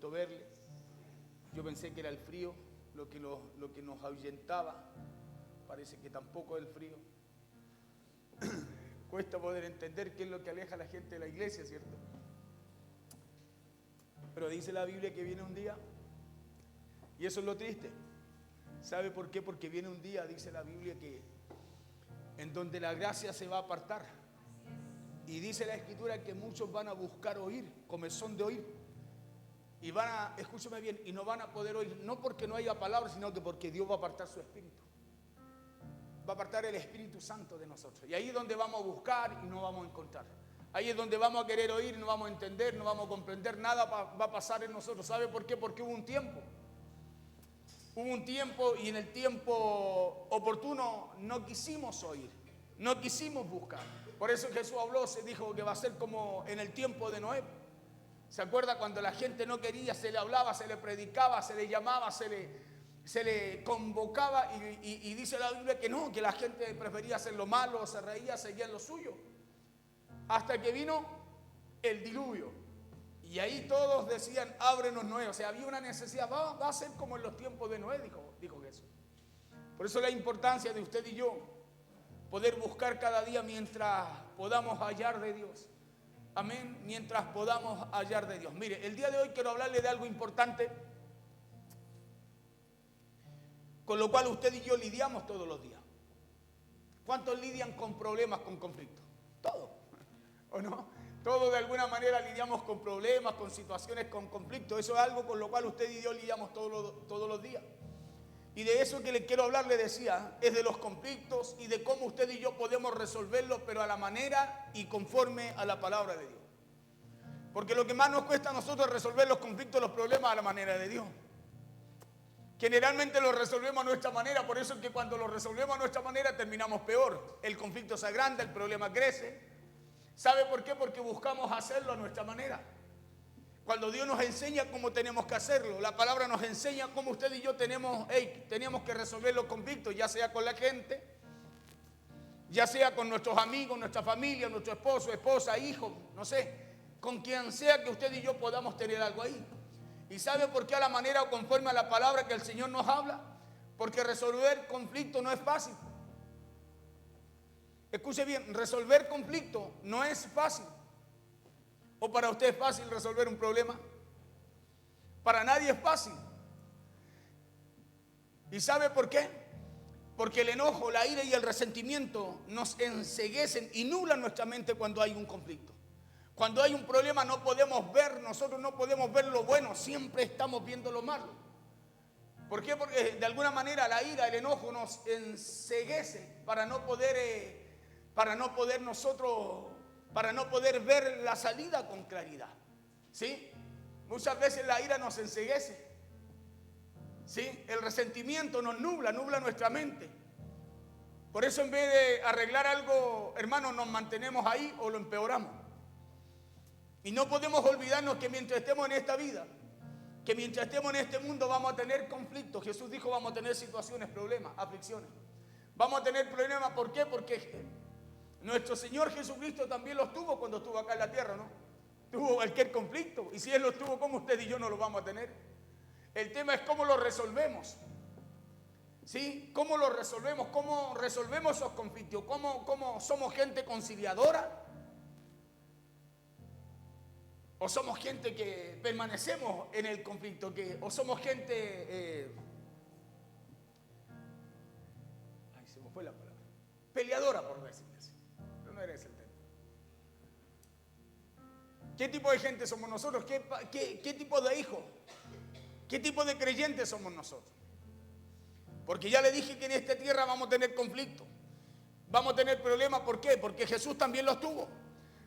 gusto verles. Yo pensé que era el frío lo que nos ahuyentaba. Parece que tampoco es el frío. Cuesta poder entender qué es lo que aleja a la gente de la iglesia, ¿cierto? Pero dice la Biblia que viene un día, y eso es lo triste. ¿Sabe por qué? Porque viene un día, dice la Biblia, que en donde la gracia se va a apartar. Y dice la Escritura que muchos van a buscar oír, comezón de oír. Y van a, escúchame bien, y no van a poder oír, no porque no haya palabra, sino que porque Dios va a apartar su Espíritu. Va a apartar el Espíritu Santo de nosotros. Y ahí es donde vamos a buscar y no vamos a encontrar. Ahí es donde vamos a querer oír, no vamos a entender, no vamos a comprender, nada va a pasar en nosotros. ¿Sabe por qué? Porque hubo un tiempo. Hubo un tiempo y en el tiempo oportuno no quisimos oír, no quisimos buscar. Por eso Jesús habló, se dijo que va a ser como en el tiempo de Noé. ¿Se acuerda cuando la gente no quería? Se le hablaba, se le predicaba, se le llamaba, se le convocaba y dice la Biblia que no, que la gente prefería hacer lo malo, se reía, seguía en lo suyo. Hasta que vino el diluvio. Y ahí todos decían, ábrenos Noé. O sea, había una necesidad, va a ser como en los tiempos de Noé, dijo Jesús. Por eso la importancia de usted y yo, poder buscar cada día mientras podamos hallar de Dios. Amén, mientras podamos hallar de Dios. Mire, el día de hoy quiero hablarle de algo importante, con lo cual usted y yo lidiamos todos los días. ¿Cuántos lidian con problemas, con conflictos? Todos, ¿o no? Todos de alguna manera lidiamos con problemas, con situaciones, con conflictos. Eso es algo con lo cual usted y yo lidiamos todos los días. Y de eso que le quiero hablar, le decía, es de los conflictos y de cómo usted y yo podemos resolverlos, pero a la manera y conforme a la palabra de Dios. Porque lo que más nos cuesta a nosotros es resolver los conflictos, los problemas a la manera de Dios. Generalmente los resolvemos a nuestra manera, por eso es que cuando los resolvemos a nuestra manera terminamos peor. El conflicto se agranda, el problema crece. ¿Sabe por qué? Porque buscamos hacerlo a nuestra manera. Cuando Dios nos enseña cómo tenemos que hacerlo, la palabra nos enseña cómo usted y yo tenemos que resolver los conflictos, ya sea con la gente, ya sea con nuestros amigos, nuestra familia, nuestro esposo, esposa, hijo, no sé, con quien sea que usted y yo podamos tener algo ahí. ¿Y sabe por qué a la manera o conforme a la palabra que el Señor nos habla? Porque resolver conflicto no es fácil. Escuche bien, resolver conflicto no es fácil. ¿O para usted es fácil resolver un problema? Para nadie es fácil. ¿Y sabe por qué? Porque el enojo, la ira y el resentimiento nos enceguecen y nublan nuestra mente cuando hay un conflicto. Cuando hay un problema nosotros no podemos ver lo bueno, siempre estamos viendo lo malo. ¿Por qué? Porque de alguna manera la ira, el enojo nos enceguece para no poder ver la salida con claridad. ¿Sí? Muchas veces la ira nos enceguece. ¿Sí? El resentimiento nos nubla nuestra mente. Por eso en vez de arreglar algo, hermanos, nos mantenemos ahí o lo empeoramos. Y no podemos olvidarnos que mientras estemos en esta vida, que mientras estemos en este mundo vamos a tener conflictos. Jesús dijo vamos a tener situaciones, problemas, aflicciones. Vamos a tener problemas, ¿por qué? Porque nuestro Señor Jesucristo también los tuvo cuando estuvo acá en la tierra, ¿no? Tuvo cualquier conflicto. Y si Él los tuvo, ¿cómo usted y yo no los vamos a tener? El tema es cómo lo resolvemos. ¿Sí? ¿Cómo lo resolvemos? ¿Cómo resolvemos esos conflictos? ¿Cómo somos gente conciliadora? ¿O somos gente que permanecemos en el conflicto? ¿O somos gente... se me fue la palabra. Peleadora, por decirlo así. Pero no era ese el tema. ¿Qué tipo de gente somos nosotros? ¿Qué tipo de hijos? ¿Qué tipo de creyentes somos nosotros? Porque ya le dije que en esta tierra vamos a tener conflictos. Vamos a tener problemas. ¿Por qué? Porque Jesús también los tuvo.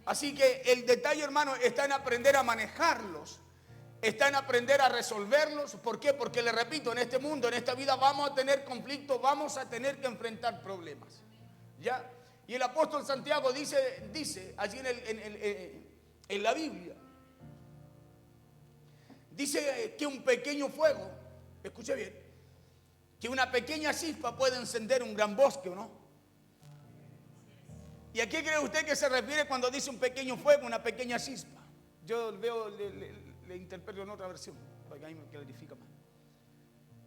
Así que el detalle, hermano, está en aprender a manejarlos. Está en aprender a resolverlos. ¿Por qué? Porque le repito, en este mundo, en esta vida vamos a tener conflictos, vamos a tener que enfrentar problemas. ¿Ya? Y el apóstol Santiago dice allí en la Biblia, dice que un pequeño fuego, escuche bien, que una pequeña chispa puede encender un gran bosque, ¿o no? ¿Y a qué cree usted que se refiere cuando dice un pequeño fuego, una pequeña chispa? Yo veo, le interpreto en otra versión, para que ahí me clarifica más.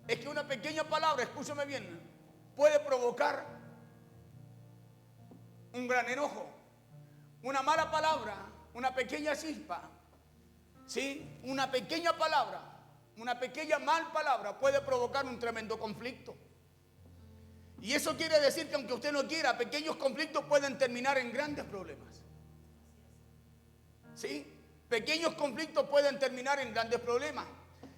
Es que una pequeña palabra, escúchame bien, puede provocar un gran enojo. Una mala palabra, una pequeña chispa, ¿sí? Una pequeña palabra, una pequeña mal palabra puede provocar un tremendo conflicto. Y eso quiere decir que aunque usted no quiera, pequeños conflictos pueden terminar en grandes problemas. ¿Sí? Pequeños conflictos pueden terminar en grandes problemas.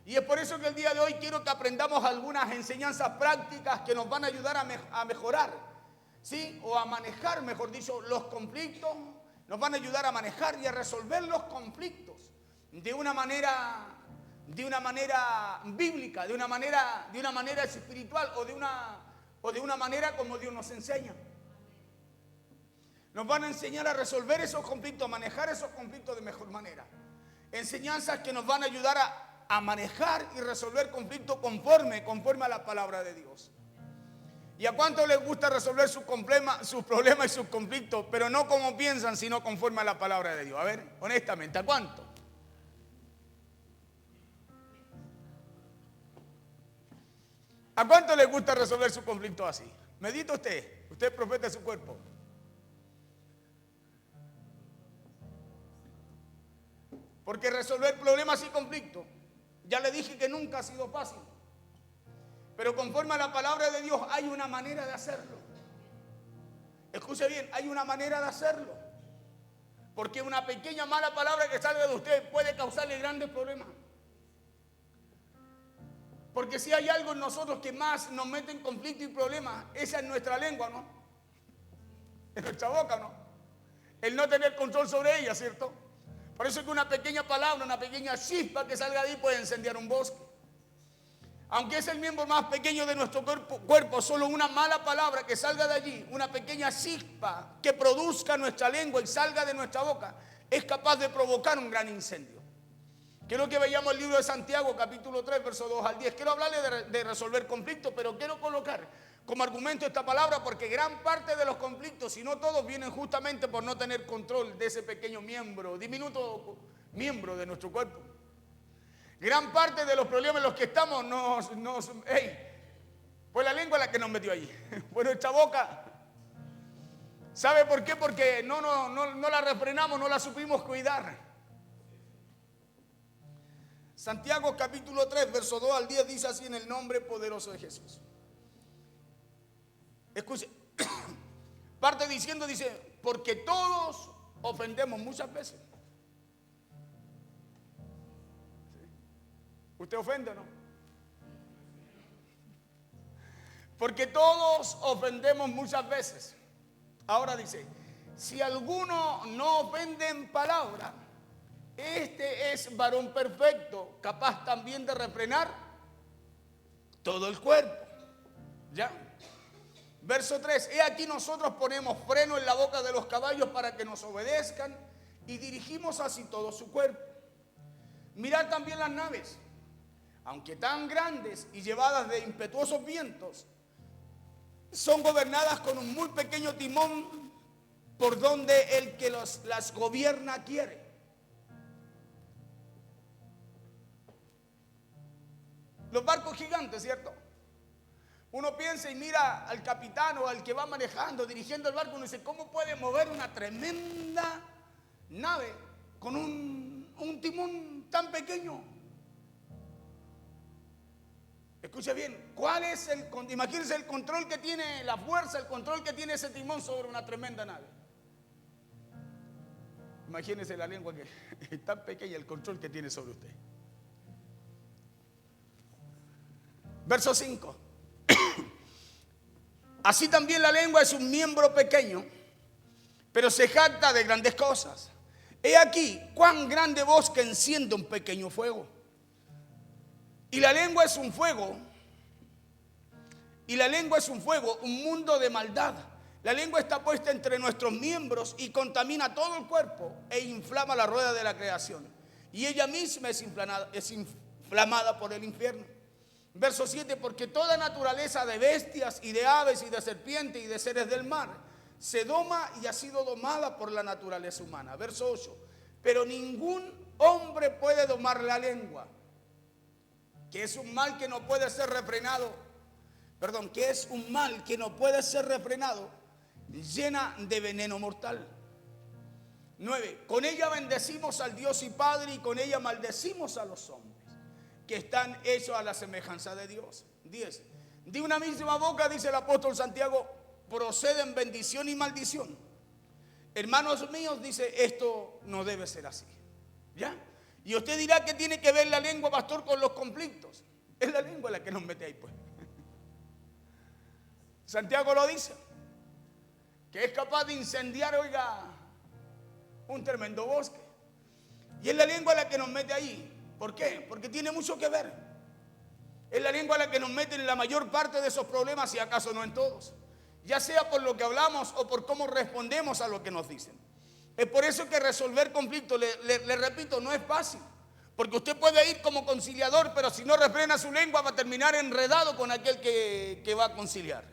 Y es por eso que el día de hoy quiero que aprendamos algunas enseñanzas prácticas que nos van a ayudar a mejorar, ¿sí? O a manejar, mejor dicho, los conflictos. Nos van a ayudar a manejar y a resolver los conflictos de una manera bíblica, de una manera espiritual o de una manera como Dios nos enseña. Nos van a enseñar a resolver esos conflictos, a manejar esos conflictos de mejor manera. Enseñanzas que nos van a ayudar a manejar y resolver conflictos conforme a la palabra de Dios. ¿Y a cuánto les gusta resolver sus problemas y sus conflictos, pero no como piensan, sino conforme a la palabra de Dios? A ver, honestamente, ¿a cuánto? ¿A cuánto les gusta resolver sus conflictos así? Medita usted es profeta de su cuerpo. Porque resolver problemas y conflictos, ya le dije que nunca ha sido fácil. Pero conforme a la palabra de Dios hay una manera de hacerlo. Escuche bien, hay una manera de hacerlo. Porque una pequeña mala palabra que salga de usted puede causarle grandes problemas. Porque si hay algo en nosotros que más nos mete en conflicto y problemas, esa es nuestra lengua, ¿no? Es nuestra boca, ¿no? El no tener control sobre ella, ¿cierto? Por eso es que una pequeña palabra, una pequeña chispa que salga de ahí puede incendiar un bosque. Aunque es el miembro más pequeño de nuestro cuerpo, solo una mala palabra que salga de allí, una pequeña chispa que produzca nuestra lengua y salga de nuestra boca, es capaz de provocar un gran incendio. Quiero que veamos el libro de Santiago, capítulo 3, versos 2 al 10. Quiero hablarle de resolver conflictos, pero quiero colocar como argumento esta palabra porque gran parte de los conflictos, si no todos, vienen justamente por no tener control de ese pequeño miembro, diminuto miembro de nuestro cuerpo. Gran parte de los problemas en los que estamos fue la lengua la que nos metió allí, fue nuestra boca. ¿Sabe por qué? Porque no la refrenamos, no la supimos cuidar. Santiago capítulo 3, verso 2 al 10 dice así en el nombre poderoso de Jesús. Escuche, parte diciendo, dice, porque todos ofendemos muchas veces. ¿Usted ofende o no? Porque todos ofendemos muchas veces. Ahora dice, si alguno no ofende en palabra, este es varón perfecto, capaz también de refrenar todo el cuerpo. ¿Ya? Verso 3, he aquí nosotros ponemos freno en la boca de los caballos para que nos obedezcan y dirigimos así todo su cuerpo. Mirad también las naves, aunque tan grandes y llevadas de impetuosos vientos, son gobernadas con un muy pequeño timón por donde el que las gobierna quiere. Los barcos gigantes, ¿cierto? Uno piensa y mira al capitán o al que va manejando, dirigiendo el barco, uno dice, ¿cómo puede mover una tremenda nave con un timón tan pequeño? Escuche bien, imagínense el control que tiene, la fuerza, el control que tiene ese timón sobre una tremenda nave. Imagínense la lengua que es tan pequeña, el control que tiene sobre usted. Verso 5. Así también la lengua es un miembro pequeño, pero se jacta de grandes cosas. He aquí cuán grande bosque enciende un pequeño fuego. Y la lengua es un fuego, un mundo de maldad. La lengua está puesta entre nuestros miembros y contamina todo el cuerpo e inflama la rueda de la creación. Y ella misma es inflamada por el infierno. Verso 7, porque toda naturaleza de bestias y de aves y de serpientes y de seres del mar se doma y ha sido domada por la naturaleza humana. Verso 8, pero ningún hombre puede domar la lengua, que es un mal que no puede ser refrenado, que es un mal que no puede ser refrenado, llena de veneno mortal. 9. Con ella bendecimos al Dios y Padre, y con ella maldecimos a los hombres que están hechos a la semejanza de Dios. 10. De una misma boca, dice el apóstol Santiago, proceden bendición y maldición. Hermanos míos, dice, esto no debe ser así. ¿Ya? Y usted dirá que tiene que ver la lengua, pastor, con los conflictos. Es la lengua la que nos mete ahí, pues. Santiago lo dice, que es capaz de incendiar, oiga, un tremendo bosque. Y es la lengua la que nos mete ahí. ¿Por qué? Porque tiene mucho que ver. Es la lengua la que nos mete en la mayor parte de esos problemas, si acaso no en todos. Ya sea por lo que hablamos o por cómo respondemos a lo que nos dicen. Es por eso que resolver conflictos, le repito, no es fácil. Porque usted puede ir como conciliador, pero si no refrena su lengua va a terminar enredado con aquel que va a conciliar.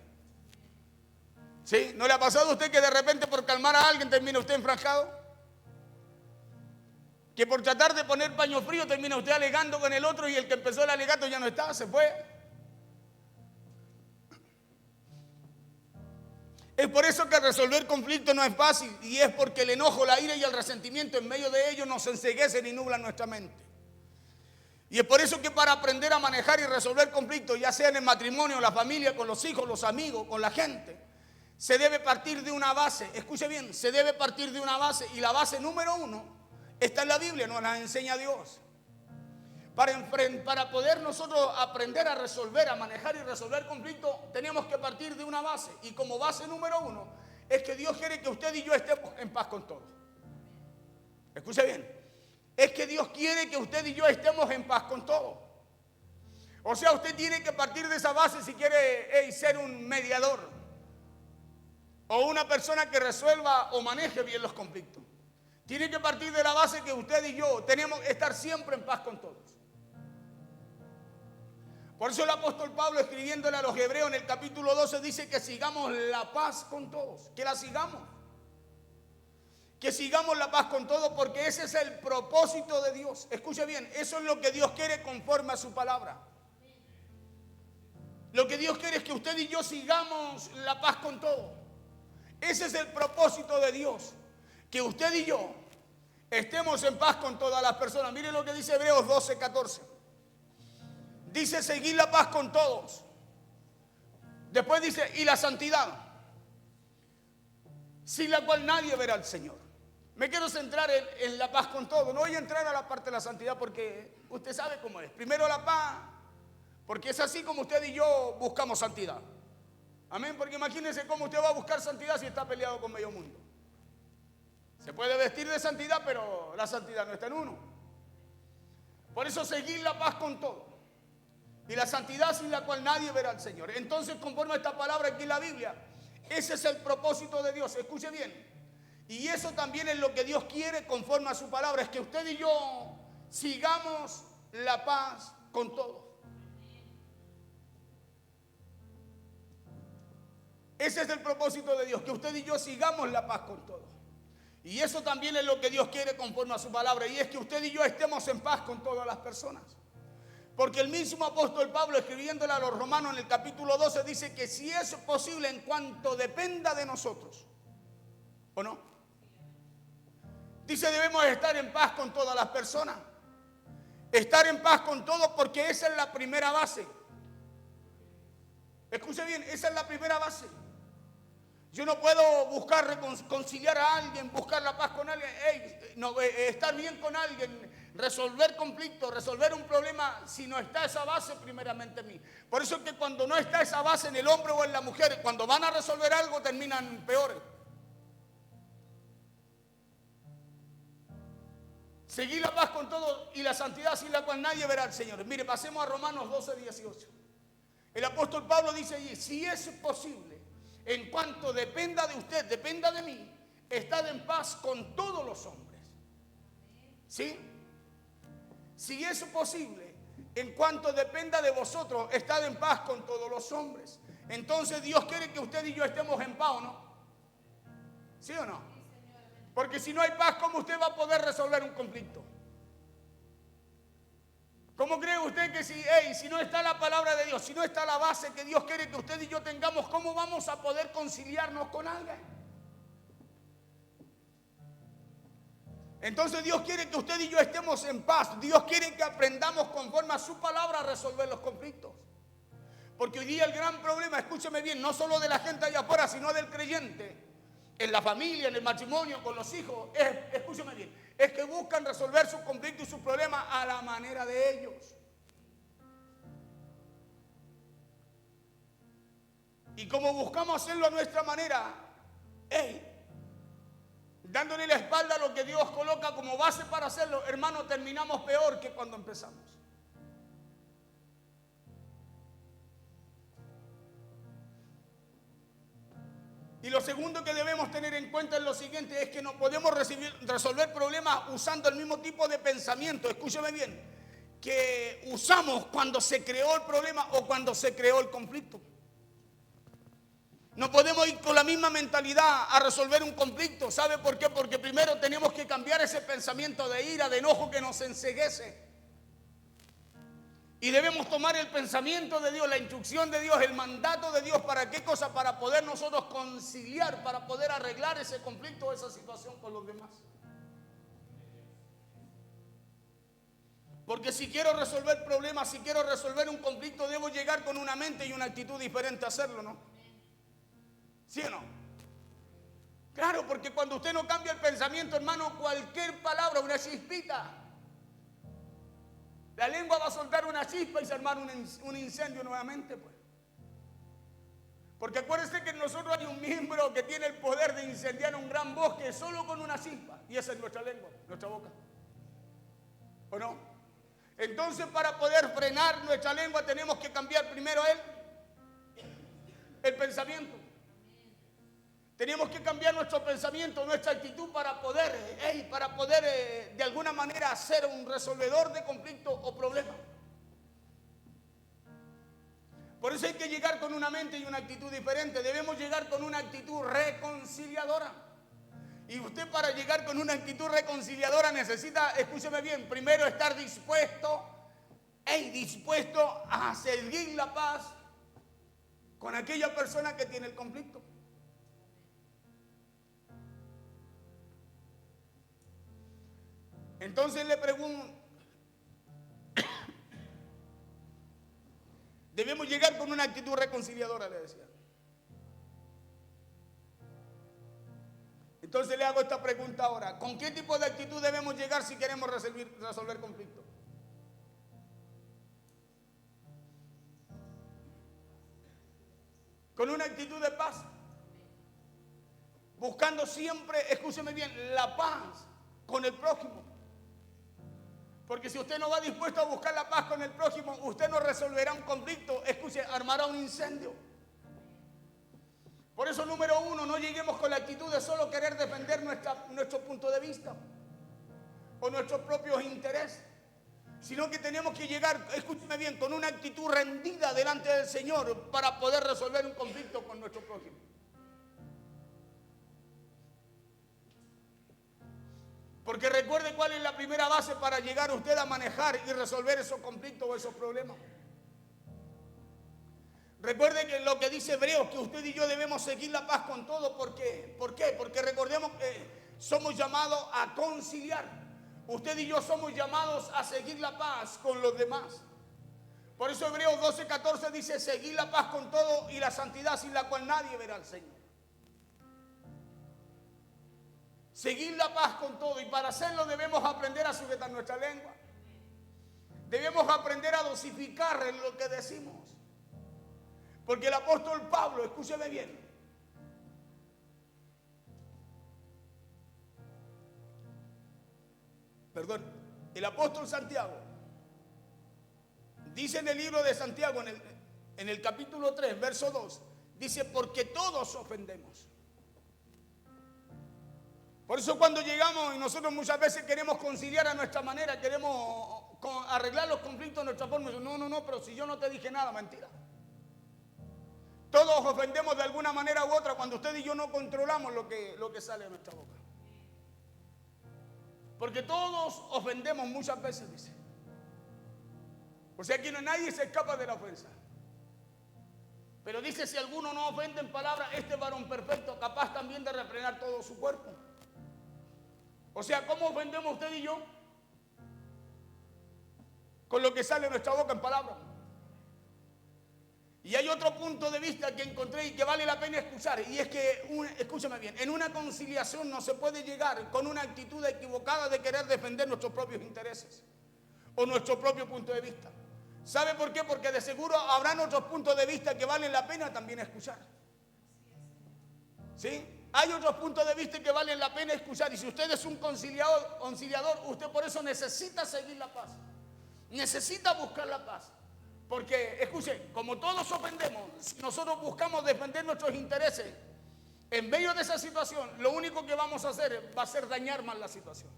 ¿Sí? ¿No le ha pasado a usted que de repente por calmar a alguien termina usted enfrascado? Que por tratar de poner paño frío termina usted alegando con el otro y el que empezó el alegato ya no está, se fue. Es por eso que resolver conflictos no es fácil, y es porque el enojo, la ira y el resentimiento en medio de ellos nos enceguecen y nublan nuestra mente. Y es por eso que para aprender a manejar y resolver conflictos, ya sea en el matrimonio, la familia, con los hijos, los amigos, con la gente, se debe partir de una base. Escuche bien, se debe partir de una base, y la base número 1 está en la Biblia, nos la enseña Dios. Para poder nosotros aprender a resolver, a manejar y resolver conflictos, tenemos que partir de una base. Y como base número 1 es que Dios quiere que usted y yo estemos en paz con todos. Escuche bien. Es que Dios quiere que usted y yo estemos en paz con todos. O sea, usted tiene que partir de esa base si quiere ser un mediador o una persona que resuelva o maneje bien los conflictos. Tiene que partir de la base que usted y yo tenemos que estar siempre en paz con todos. Por eso el apóstol Pablo, escribiéndole a los hebreos en el capítulo 12, dice que sigamos la paz con todos, que la sigamos. Que sigamos la paz con todos, porque ese es el propósito de Dios. Escuche bien, eso es lo que Dios quiere conforme a su palabra. Lo que Dios quiere es que usted y yo sigamos la paz con todos. Ese es el propósito de Dios. Que usted y yo estemos en paz con todas las personas. Miren lo que dice Hebreos 12:14. Dice seguir la paz con todos. Después dice, y la santidad, sin la cual nadie verá al Señor. Me quiero centrar en la paz con todos. No voy a entrar a la parte de la santidad porque usted sabe cómo es. Primero la paz, porque es así como usted y yo buscamos santidad. Amén, porque imagínense cómo usted va a buscar santidad si está peleado con medio mundo. Se puede vestir de santidad, pero la santidad no está en uno. Por eso seguir la paz con todo. Y la santidad sin la cual nadie verá al Señor. Entonces, conforme a esta palabra aquí en la Biblia, ese es el propósito de Dios. Escuche bien. Y eso también es lo que Dios quiere conforme a su palabra. Es que usted y yo sigamos la paz con todos. Ese es el propósito de Dios. Que usted y yo sigamos la paz con todos. Y eso también es lo que Dios quiere conforme a su palabra. Y es que usted y yo estemos en paz con todas las personas. Porque el mismo apóstol Pablo, escribiéndole a los romanos en el capítulo 12, dice que si es posible en cuanto dependa de nosotros, ¿o no? Dice debemos estar en paz con todas las personas. Estar en paz con todos, porque esa es la primera base. Escuche bien, esa es la primera base. Yo no puedo buscar reconciliar a alguien, buscar la paz con alguien, estar bien con alguien, resolver conflictos, resolver un problema, si no está esa base primeramente en mí. Por eso es que cuando no está esa base en el hombre o en la mujer, cuando van a resolver algo terminan peores. Seguir la paz con todo y la santidad sin la cual nadie verá al Señor. Mire, pasemos a Romanos 12:18. El apóstol Pablo dice allí, si es posible, en cuanto dependa de usted, dependa de mí, estad en paz con todos los hombres. ¿Sí? Si es posible, en cuanto dependa de vosotros, estad en paz con todos los hombres. Entonces Dios quiere que usted y yo estemos en paz, ¿o no? ¿Sí o no? Porque si no hay paz, ¿cómo usted va a poder resolver un conflicto? ¿Cómo cree usted que si no está la palabra de Dios, si no está la base que Dios quiere que usted y yo tengamos, cómo vamos a poder conciliarnos con alguien? Entonces Dios quiere que usted y yo estemos en paz. Dios quiere que aprendamos conforme a su palabra a resolver los conflictos. Porque hoy día el gran problema, escúcheme bien, no solo de la gente allá afuera, sino del creyente, en la familia, en el matrimonio, con los hijos, escúcheme bien, es que buscan resolver sus conflictos y sus problemas a la manera de ellos. Y como buscamos hacerlo a nuestra manera, dándole la espalda a lo que Dios coloca como base para hacerlo, hermano, terminamos peor que cuando empezamos. Y lo segundo que debemos tener en cuenta es lo siguiente, es que no podemos resolver problemas usando el mismo tipo de pensamiento, escúcheme bien, que usamos cuando se creó el problema o cuando se creó el conflicto. No podemos ir con la misma mentalidad a resolver un conflicto. ¿Sabe por qué? Porque primero tenemos que cambiar ese pensamiento de ira, de enojo que nos enceguece. Y debemos tomar el pensamiento de Dios, la instrucción de Dios, el mandato de Dios. ¿Para qué cosa? Para poder nosotros conciliar, para poder arreglar ese conflicto o esa situación con los demás. Porque si quiero resolver problemas, si quiero resolver un conflicto, debo llegar con una mente y una actitud diferente a hacerlo, ¿no? ¿Sí o no? Claro, porque cuando usted no cambia el pensamiento, hermano, cualquier palabra, una chispita, la lengua va a soltar una chispa y se armar un incendio nuevamente, pues. Porque acuérdense que en nosotros hay un miembro que tiene el poder de incendiar un gran bosque solo con una chispa, y esa es nuestra lengua, nuestra boca. ¿O no? Entonces, para poder frenar nuestra lengua tenemos que cambiar primero el pensamiento. Tenemos que cambiar nuestro pensamiento, nuestra actitud para poder de alguna manera ser un resolvedor de conflicto o problema. Por eso hay que llegar con una mente y una actitud diferente. Debemos llegar con una actitud reconciliadora. Y usted, para llegar con una actitud reconciliadora, necesita, escúcheme bien, primero estar dispuesto a seguir la paz con aquella persona que tiene el conflicto. Entonces le pregunto, debemos llegar con una actitud reconciliadora, le decía. Entonces le hago esta pregunta ahora: ¿con qué tipo de actitud debemos llegar si queremos resolver conflictos? Con una actitud de paz, buscando siempre, escúcheme bien, la paz con el prójimo. Porque si usted no va dispuesto a buscar la paz con el prójimo, usted no resolverá un conflicto, escuche, armará un incendio. Por eso, número uno, no lleguemos con la actitud de solo querer defender nuestro punto de vista o nuestros propios intereses, sino que tenemos que llegar, escúcheme bien, con una actitud rendida delante del Señor para poder resolver un conflicto con nuestro prójimo. Porque recuerde cuál es la primera base para llegar usted a manejar y resolver esos conflictos o esos problemas. Recuerde que lo que dice Hebreos, que usted y yo debemos seguir la paz con todo. ¿Por qué? ¿Por qué? Porque recordemos que somos llamados a conciliar. Usted y yo somos llamados a seguir la paz con los demás. Por eso Hebreos 12:14 dice: seguir la paz con todo y la santidad, sin la cual nadie verá al Señor. Seguir la paz con todo, y para hacerlo debemos aprender a sujetar nuestra lengua. Debemos aprender a dosificar en lo que decimos. Porque el apóstol Pablo, escúcheme bien, el apóstol Santiago dice en el libro de Santiago, en el capítulo 3, verso 2, dice: porque todos ofendemos. Por eso cuando llegamos y nosotros muchas veces queremos conciliar a nuestra manera, queremos arreglar los conflictos de nuestra forma, no, pero si yo no te dije nada, mentira. Todos ofendemos de alguna manera u otra cuando usted y yo no controlamos lo que sale de nuestra boca. Porque todos ofendemos muchas veces, dice. O sea que nadie se escapa de la ofensa. Pero dice, si alguno no ofende en palabra, este varón perfecto, capaz también de refrenar todo su cuerpo. O sea, ¿cómo ofendemos usted y yo? Con lo que sale de nuestra boca en palabra. Y hay otro punto de vista que encontré y que vale la pena escuchar. Y es que, escúchame bien, en una conciliación no se puede llegar con una actitud equivocada de querer defender nuestros propios intereses o nuestro propio punto de vista. ¿Sabe por qué? Porque de seguro habrán otros puntos de vista que valen la pena también escuchar. ¿Sí? Hay otros puntos de vista que valen la pena escuchar. Y si usted es un conciliador, usted por eso necesita seguir la paz. Necesita buscar la paz. Porque, escuchen, como todos ofendemos, si nosotros buscamos defender nuestros intereses, en medio de esa situación, lo único que vamos a hacer va a ser dañar más la situación.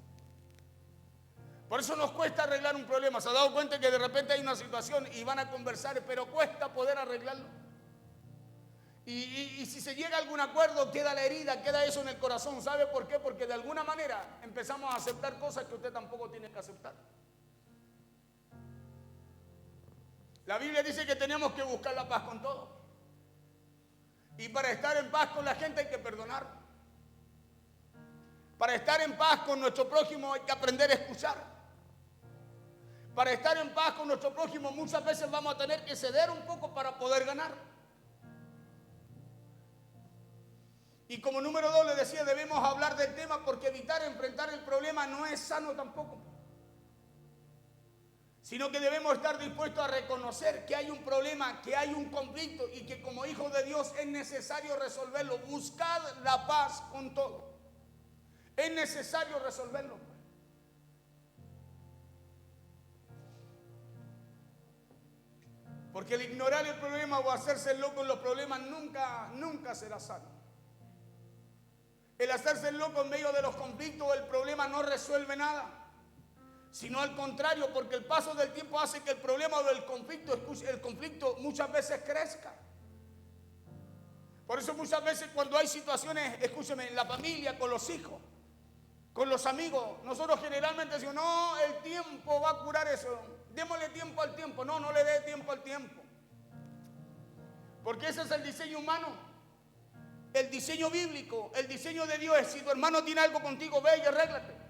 Por eso nos cuesta arreglar un problema. ¿Se ha dado cuenta que de repente hay una situación y van a conversar, pero cuesta poder arreglarlo? Y si se llega a algún acuerdo, queda la herida, queda eso en el corazón. ¿Sabe por qué? Porque de alguna manera empezamos a aceptar cosas que usted tampoco tiene que aceptar. La Biblia dice que tenemos que buscar la paz con todo. Y para estar en paz con la gente hay que perdonar. Para estar en paz con nuestro prójimo hay que aprender a escuchar. Para estar en paz con nuestro prójimo muchas veces vamos a tener que ceder un poco para poder ganar. Y como número 2 le decía, debemos hablar del tema porque evitar enfrentar el problema no es sano tampoco. Sino que debemos estar dispuestos a reconocer que hay un problema, que hay un conflicto y que como hijos de Dios es necesario resolverlo. Buscar la paz con todo. Es necesario resolverlo. Porque el ignorar el problema o hacerse loco en los problemas nunca será sano. El hacerse loco en medio de los conflictos o el problema no resuelve nada. Sino al contrario, porque el paso del tiempo hace que el problema o el conflicto muchas veces crezca. Por eso muchas veces cuando hay situaciones, escúcheme, en la familia, con los hijos, con los amigos, nosotros generalmente decimos, no, el tiempo va a curar eso. Démosle tiempo al tiempo. No, no le dé tiempo al tiempo. Porque ese es el diseño humano. El diseño bíblico, el diseño de Dios es, si tu hermano tiene algo contigo, ve y arréglate.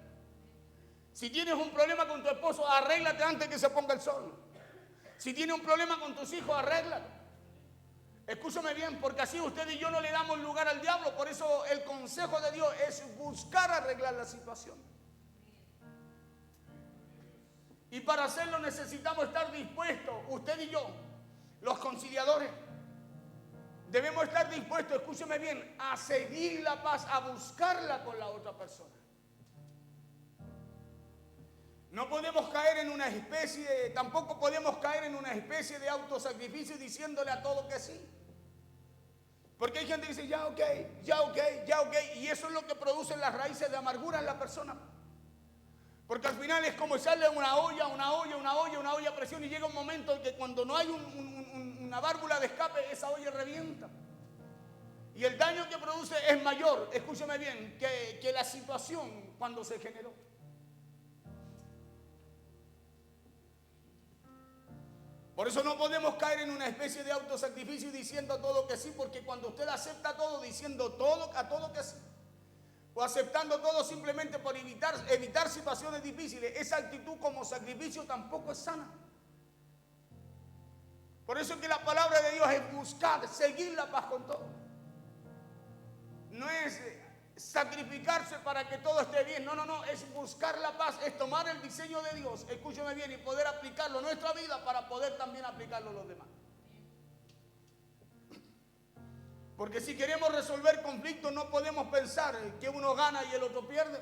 Si tienes un problema con tu esposo, arréglate antes que se ponga el sol. Si tienes un problema con tus hijos, arréglalo. Escúchame bien, porque así usted y yo no le damos lugar al diablo. Por eso el consejo de Dios es buscar arreglar la situación. Y para hacerlo necesitamos estar dispuestos, usted y yo, los conciliadores. Debemos estar dispuestos, escúcheme bien, a seguir la paz, a buscarla con la otra persona. No podemos caer en una especie, tampoco podemos caer en una especie de autosacrificio diciéndole a todo que sí. Porque hay gente que dice, ya ok, ya ok, ya ok. Y eso es lo que produce las raíces de amargura en la persona. Porque al final es como echarle una olla a presión y llega un momento en que cuando no hay una válvula de escape, esa olla revienta. Y el daño que produce es mayor, escúcheme bien, que la situación cuando se generó. Por eso no podemos caer en una especie de autosacrificio diciendo a todo que sí, porque cuando usted acepta todo diciendo todo a todo que sí, o aceptando todo simplemente por evitar situaciones difíciles, esa actitud como sacrificio tampoco es sana. Por eso es que la palabra de Dios es buscar, seguir la paz con todo. No es sacrificarse para que todo esté bien, no, es buscar la paz, es tomar el diseño de Dios, escúcheme bien, y poder aplicarlo en nuestra vida para poder también aplicarlo a los demás. Porque si queremos resolver conflictos no podemos pensar que uno gana y el otro pierde.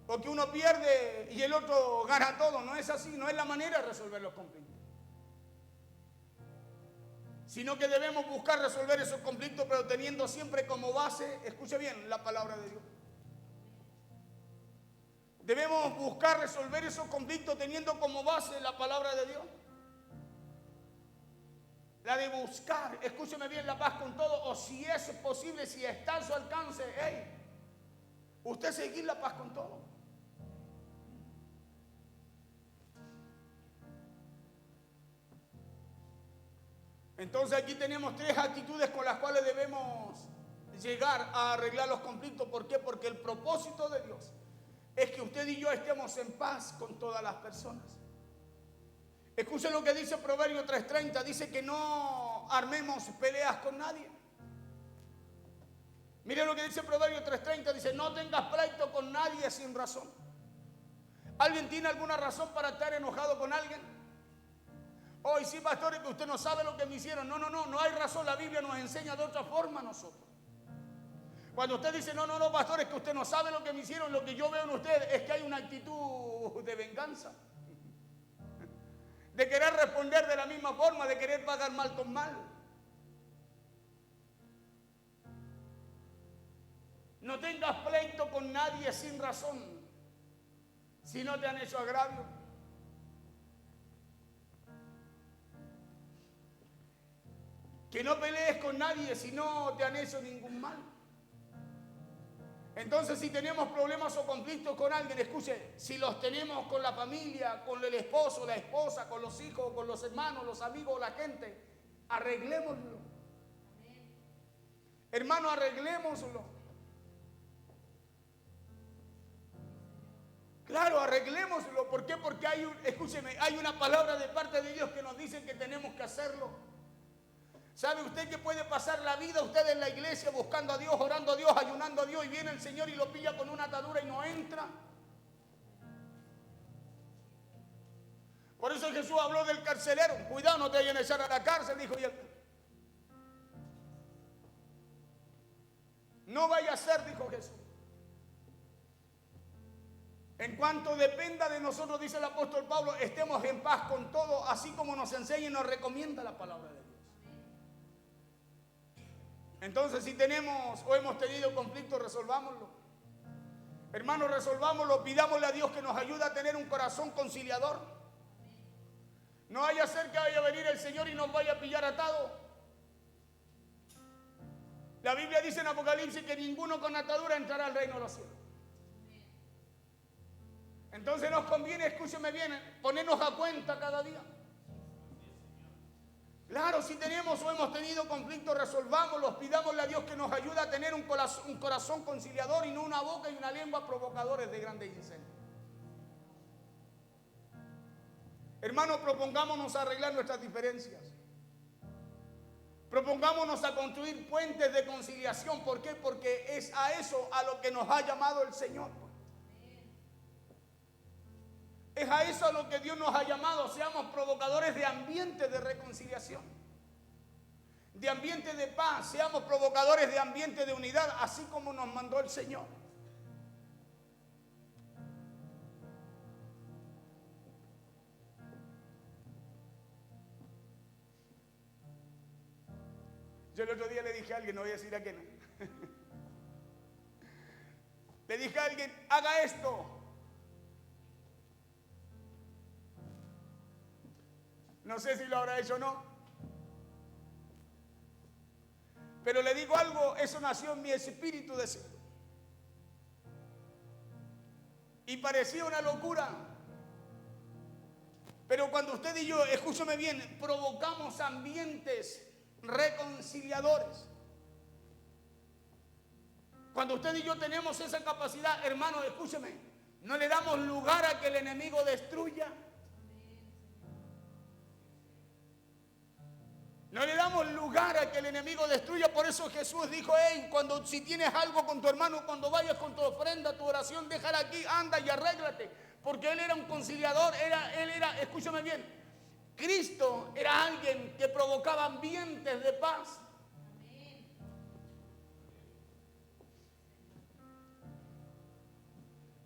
O que uno pierde y el otro gana todo. No es así, no es la manera de resolver los conflictos. Sino que debemos buscar resolver esos conflictos, pero teniendo siempre como base, escuche bien, la palabra de Dios. Debemos buscar resolver esos conflictos teniendo como base la palabra de Dios. La de buscar, escúcheme bien, la paz con todo, o si es posible, si está a su alcance, usted seguir la paz con todo. Entonces aquí tenemos 3 actitudes con las cuales debemos llegar a arreglar los conflictos. ¿Por qué? Porque el propósito de Dios es que usted y yo estemos en paz con todas las personas. Escuchen lo que dice Proverbios 3:30. Dice que no armemos peleas con nadie. Miren lo que dice Proverbios 3:30. Dice, no tengas pleito con nadie sin razón. ¿Alguien tiene alguna razón para estar enojado con alguien? Hoy sí, pastor, que usted no sabe lo que me hicieron. No hay razón. La Biblia nos enseña de otra forma a nosotros. Cuando usted dice, no, pastor, es que usted no sabe lo que me hicieron, lo que yo veo en usted es que hay una actitud de venganza. De querer responder de la misma forma, de querer pagar mal con mal. No tengas pleito con nadie sin razón, si no te han hecho agravio. Que no pelees con nadie si no te han hecho ningún mal. Entonces, si tenemos problemas o conflictos con alguien, escuche, si los tenemos con la familia, con el esposo, la esposa, con los hijos, con los hermanos, los amigos, la gente, arreglémoslo. Hermano, arreglémoslo. Claro, arreglémoslo. ¿Por qué? Porque hay una palabra de parte de Dios que nos dice que tenemos que hacerlo. ¿Sabe usted que puede pasar la vida usted en la iglesia buscando a Dios, orando a Dios, ayunando a Dios, y viene el Señor y lo pilla con una atadura y no entra? Por eso Jesús habló del carcelero. Cuidado, no te vayan a echar a la cárcel, dijo. No vaya a ser, dijo Jesús. En cuanto dependa de nosotros, dice el apóstol Pablo, estemos en paz con todo, así como nos enseña y nos recomienda la palabra de Dios. Entonces, si tenemos o hemos tenido conflictos, resolvámoslo. Hermanos, resolvámoslo, pidámosle a Dios que nos ayude a tener un corazón conciliador. No vaya a ser que vaya a venir el Señor y nos vaya a pillar atado. La Biblia dice en Apocalipsis que ninguno con atadura entrará al reino de los cielos. Entonces nos conviene, escúcheme bien, ponernos a cuenta cada día. Claro, si tenemos o hemos tenido conflictos, resolvámoslos, pidámosle a Dios que nos ayude a tener un corazón conciliador y no una boca y una lengua provocadores de grandes incendios. Hermanos, propongámonos a arreglar nuestras diferencias. Propongámonos a construir puentes de conciliación. ¿Por qué? Porque es a eso a lo que nos ha llamado el Señor. Es a eso a lo que Dios nos ha llamado. Seamos provocadores de ambiente de reconciliación, de ambiente de paz. Seamos provocadores de ambiente de unidad, así como nos mandó el Señor. Yo el otro día le dije a alguien, no voy a decir a quién, le dije a alguien, haga esto. No sé si lo habrá hecho o no. Pero le digo algo, eso nació en mi espíritu decirlo. Y parecía una locura. Pero cuando usted y yo, escúcheme bien, provocamos ambientes reconciliadores. Cuando usted y yo tenemos esa capacidad, hermano, escúcheme, no le damos lugar a que el enemigo destruya. No le damos lugar a que el enemigo destruya. Por eso Jesús dijo, hey, si tienes algo con tu hermano, cuando vayas con tu ofrenda, tu oración, déjala aquí, anda y arréglate. Porque Él era un conciliador, escúchame bien, Cristo era alguien que provocaba ambientes de paz.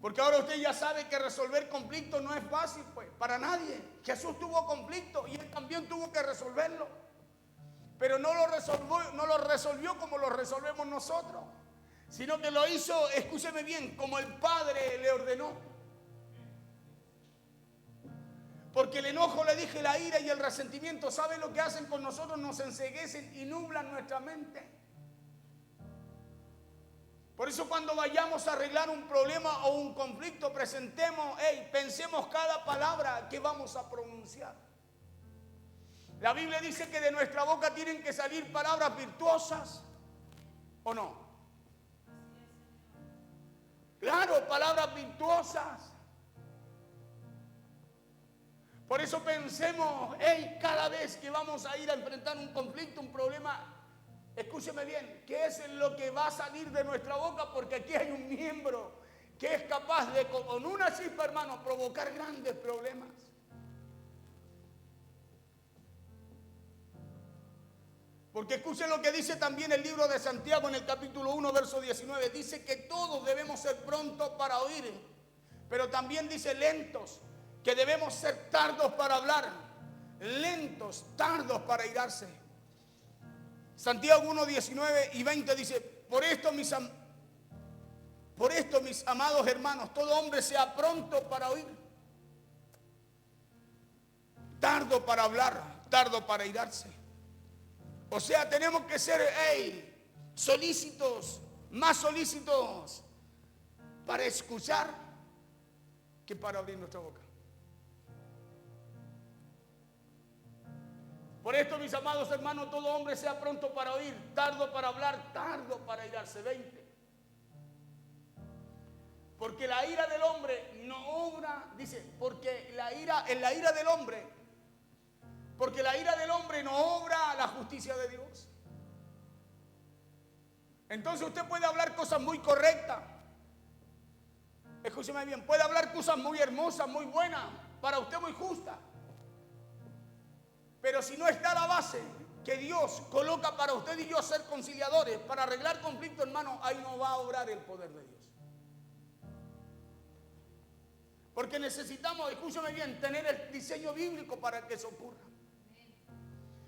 Porque ahora usted ya sabe que resolver conflictos no es fácil, pues, para nadie. Jesús tuvo conflicto y Él también tuvo que resolverlo. Pero no lo resolvió como lo resolvemos nosotros, sino que lo hizo, escúcheme bien, como el Padre le ordenó. Porque el enojo, le dije, la ira y el resentimiento, ¿saben lo que hacen con nosotros? Nos enceguecen y nublan nuestra mente. Por eso cuando vayamos a arreglar un problema o un conflicto, pensemos cada palabra que vamos a pronunciar. La Biblia dice que de nuestra boca tienen que salir palabras virtuosas, ¿o no? Claro, palabras virtuosas. Por eso pensemos, hey, cada vez que vamos a ir a enfrentar un conflicto, un problema, escúcheme bien, ¿qué es lo que va a salir de nuestra boca? Porque aquí hay un miembro que es capaz de, con una chispa, hermano, provocar grandes problemas. Porque escuchen lo que dice también el libro de Santiago en el capítulo 1, verso 19. Dice que todos debemos ser prontos para oír, pero también dice lentos, que debemos ser tardos para hablar, lentos, tardos para airarse. Santiago 1, 19 y 20 dice, por esto, mis amados hermanos, todo hombre sea pronto para oír, tardo para hablar, tardo para airarse. O sea, tenemos que ser, solícitos, más solícitos para escuchar que para abrir nuestra boca. Por esto, mis amados hermanos, todo hombre sea pronto para oír, tardo para hablar, tardo para airarse. 20. Porque la ira del hombre no obra, dice, porque la ira del hombre no obra la justicia de Dios. Entonces usted puede hablar cosas muy correctas. Escúcheme bien, puede hablar cosas muy hermosas, muy buenas, para usted muy justas. Pero si no está la base que Dios coloca para usted y yo ser conciliadores, para arreglar conflictos, hermano, ahí no va a obrar el poder de Dios. Porque necesitamos, escúchame bien, tener el diseño bíblico para que eso ocurra.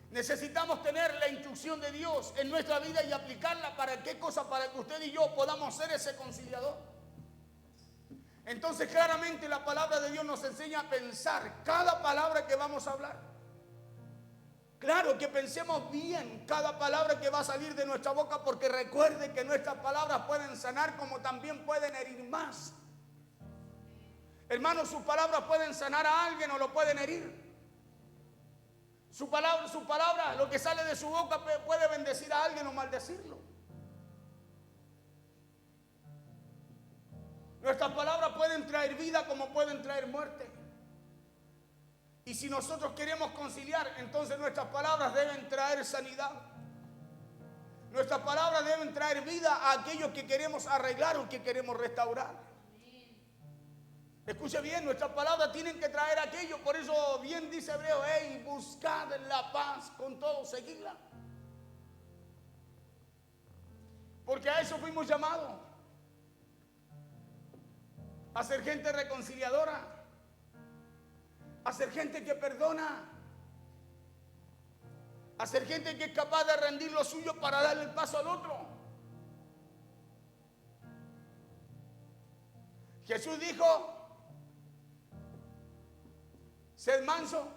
Necesitamos tener la instrucción de Dios en nuestra vida y aplicarla para qué cosa, para que usted y yo podamos ser ese conciliador. Entonces claramente la palabra de Dios nos enseña a pensar cada palabra que vamos a hablar. Claro, que pensemos bien cada palabra que va a salir de nuestra boca, porque recuerde que nuestras palabras pueden sanar como también pueden herir más. Hermanos, sus palabras pueden sanar a alguien o lo pueden herir. Su palabra, lo que sale de su boca puede bendecir a alguien o maldecirlo. Nuestras palabras pueden traer vida como pueden traer muerte. Y si nosotros queremos conciliar, entonces nuestras palabras deben traer sanidad. Nuestras palabras deben traer vida a aquellos que queremos arreglar o que queremos restaurar. Escuche bien, nuestras palabras tienen que traer aquello. Por eso bien dice Hebreo, buscad la paz con todos, seguidla. Porque a eso fuimos llamados. A ser gente reconciliadora. A ser gente que perdona. A ser gente que es capaz de rendir lo suyo para darle el paso al otro. Jesús dijo, sed manso.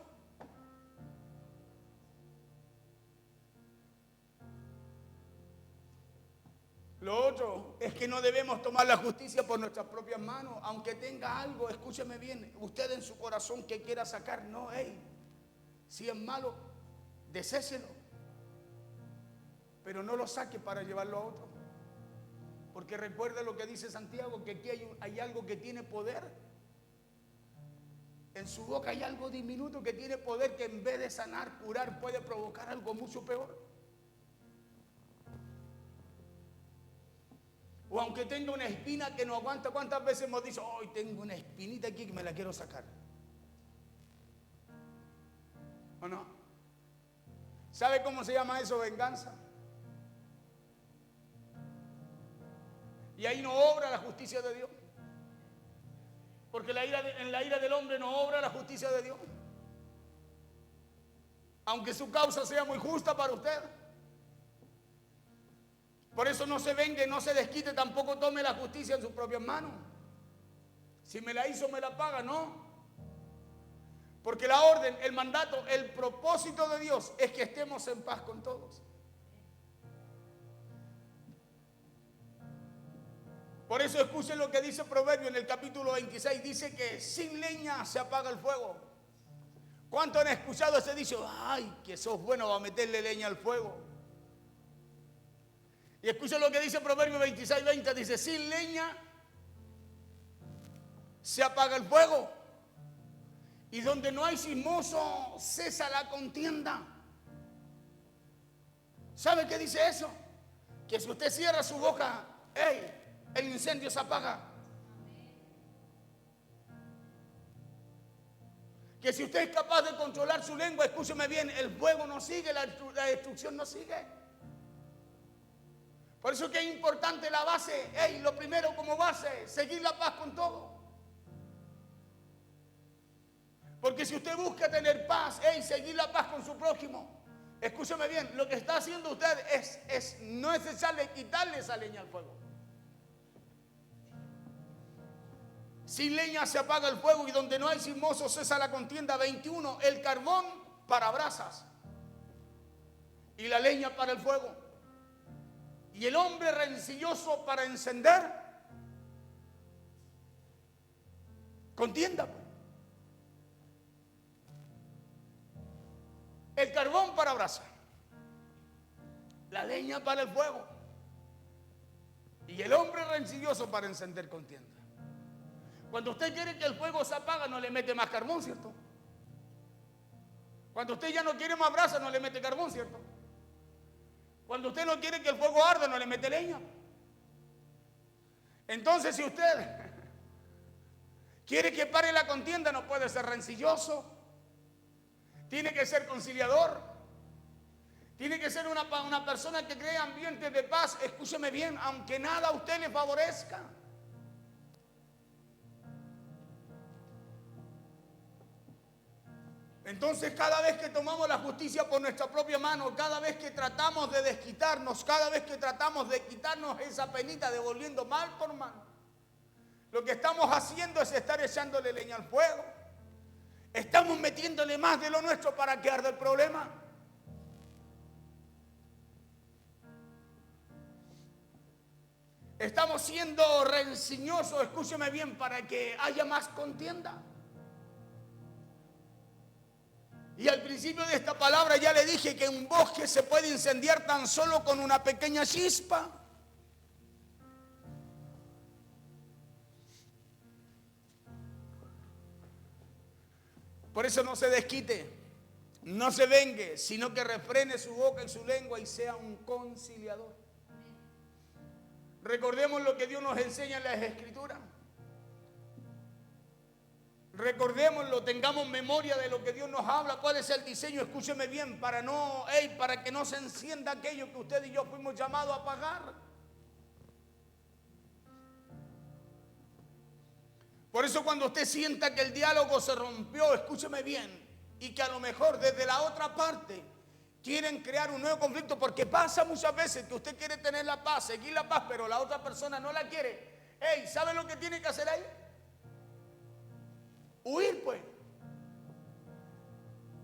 Lo otro es que no debemos tomar la justicia por nuestras propias manos, aunque tenga algo, escúcheme bien, usted en su corazón que quiera sacar, no, si es malo, deséselo, pero no lo saque para llevarlo a otro, porque recuerda lo que dice Santiago, que aquí hay algo que tiene poder, en su boca hay algo diminuto que tiene poder, que en vez de sanar, curar, puede provocar algo mucho peor. O aunque tenga una espina que no aguanta, ¿cuántas veces hemos dicho, hoy tengo una espinita aquí que me la quiero sacar? ¿O no? ¿Sabe cómo se llama eso? Venganza. Y ahí no obra la justicia de Dios. Porque en la ira del hombre no obra la justicia de Dios. Aunque su causa sea muy justa para usted. Por eso no se vengue, no se desquite, tampoco tome la justicia en sus propias manos. Si me la hizo, me la paga, no. Porque la orden, el mandato, el propósito de Dios es que estemos en paz con todos. Por eso escuchen lo que dice Proverbio en el capítulo 26. Dice que sin leña se apaga el fuego. ¿Cuántos han escuchado ese dicho? Ay, que sos bueno para meterle leña al fuego. Y escucha lo que dice Proverbios 26:20. Dice, sin leña se apaga el fuego. Y donde no hay chismoso, cesa la contienda. ¿Sabe qué dice eso? Que si usted cierra su boca, el incendio se apaga. Que si usted es capaz de controlar su lengua, escúcheme bien, el fuego no sigue, la destrucción no sigue. Por eso que es importante la base, lo primero como base, seguir la paz con todo. Porque si usted busca tener paz, seguir la paz con su prójimo, escúcheme bien, lo que está haciendo usted no es quitarle esa leña al fuego. Sin leña se apaga el fuego y donde no hay chismoso cesa la contienda. 21, el carbón para brasas y la leña para el fuego. Y el hombre rencilloso para encender contienda. El carbón para brasa, la leña para el fuego y el hombre rencilloso para encender contienda. Cuando usted quiere que el fuego se apaga, no le mete más carbón, ¿cierto? Cuando usted ya no quiere más brasa, no le mete carbón, ¿cierto? Cuando usted no quiere que el fuego arda, no le mete leña. Entonces, si usted quiere que pare la contienda, no puede ser rencilloso. Tiene que ser conciliador. Tiene que ser una persona que cree ambientes de paz. Escúcheme bien, aunque nada a usted le favorezca. Entonces, cada vez que tomamos la justicia por nuestra propia mano, cada vez que tratamos de desquitarnos, cada vez que tratamos de quitarnos esa penita devolviendo mal por mal, lo que estamos haciendo es estar echándole leña al fuego. Estamos metiéndole más de lo nuestro para que arda el problema. Estamos siendo rencillosos, escúcheme bien, para que haya más contienda. Y al principio de esta palabra ya le dije que un bosque se puede incendiar tan solo con una pequeña chispa. Por eso no se desquite, no se vengue, sino que refrene su boca y su lengua y sea un conciliador. Recordemos lo que Dios nos enseña en las Escrituras. Recordémoslo, tengamos memoria de lo que Dios nos habla. ¿Cuál es el diseño? Escúcheme bien, para que no se encienda aquello que usted y yo fuimos llamados a apagar. Por eso cuando usted sienta que el diálogo se rompió, escúcheme bien, y que a lo mejor desde la otra parte quieren crear un nuevo conflicto, porque pasa muchas veces que usted quiere tener la paz, seguir la paz, pero la otra persona no la quiere. ¿Sabe lo que tiene que hacer ahí? Huir, pues.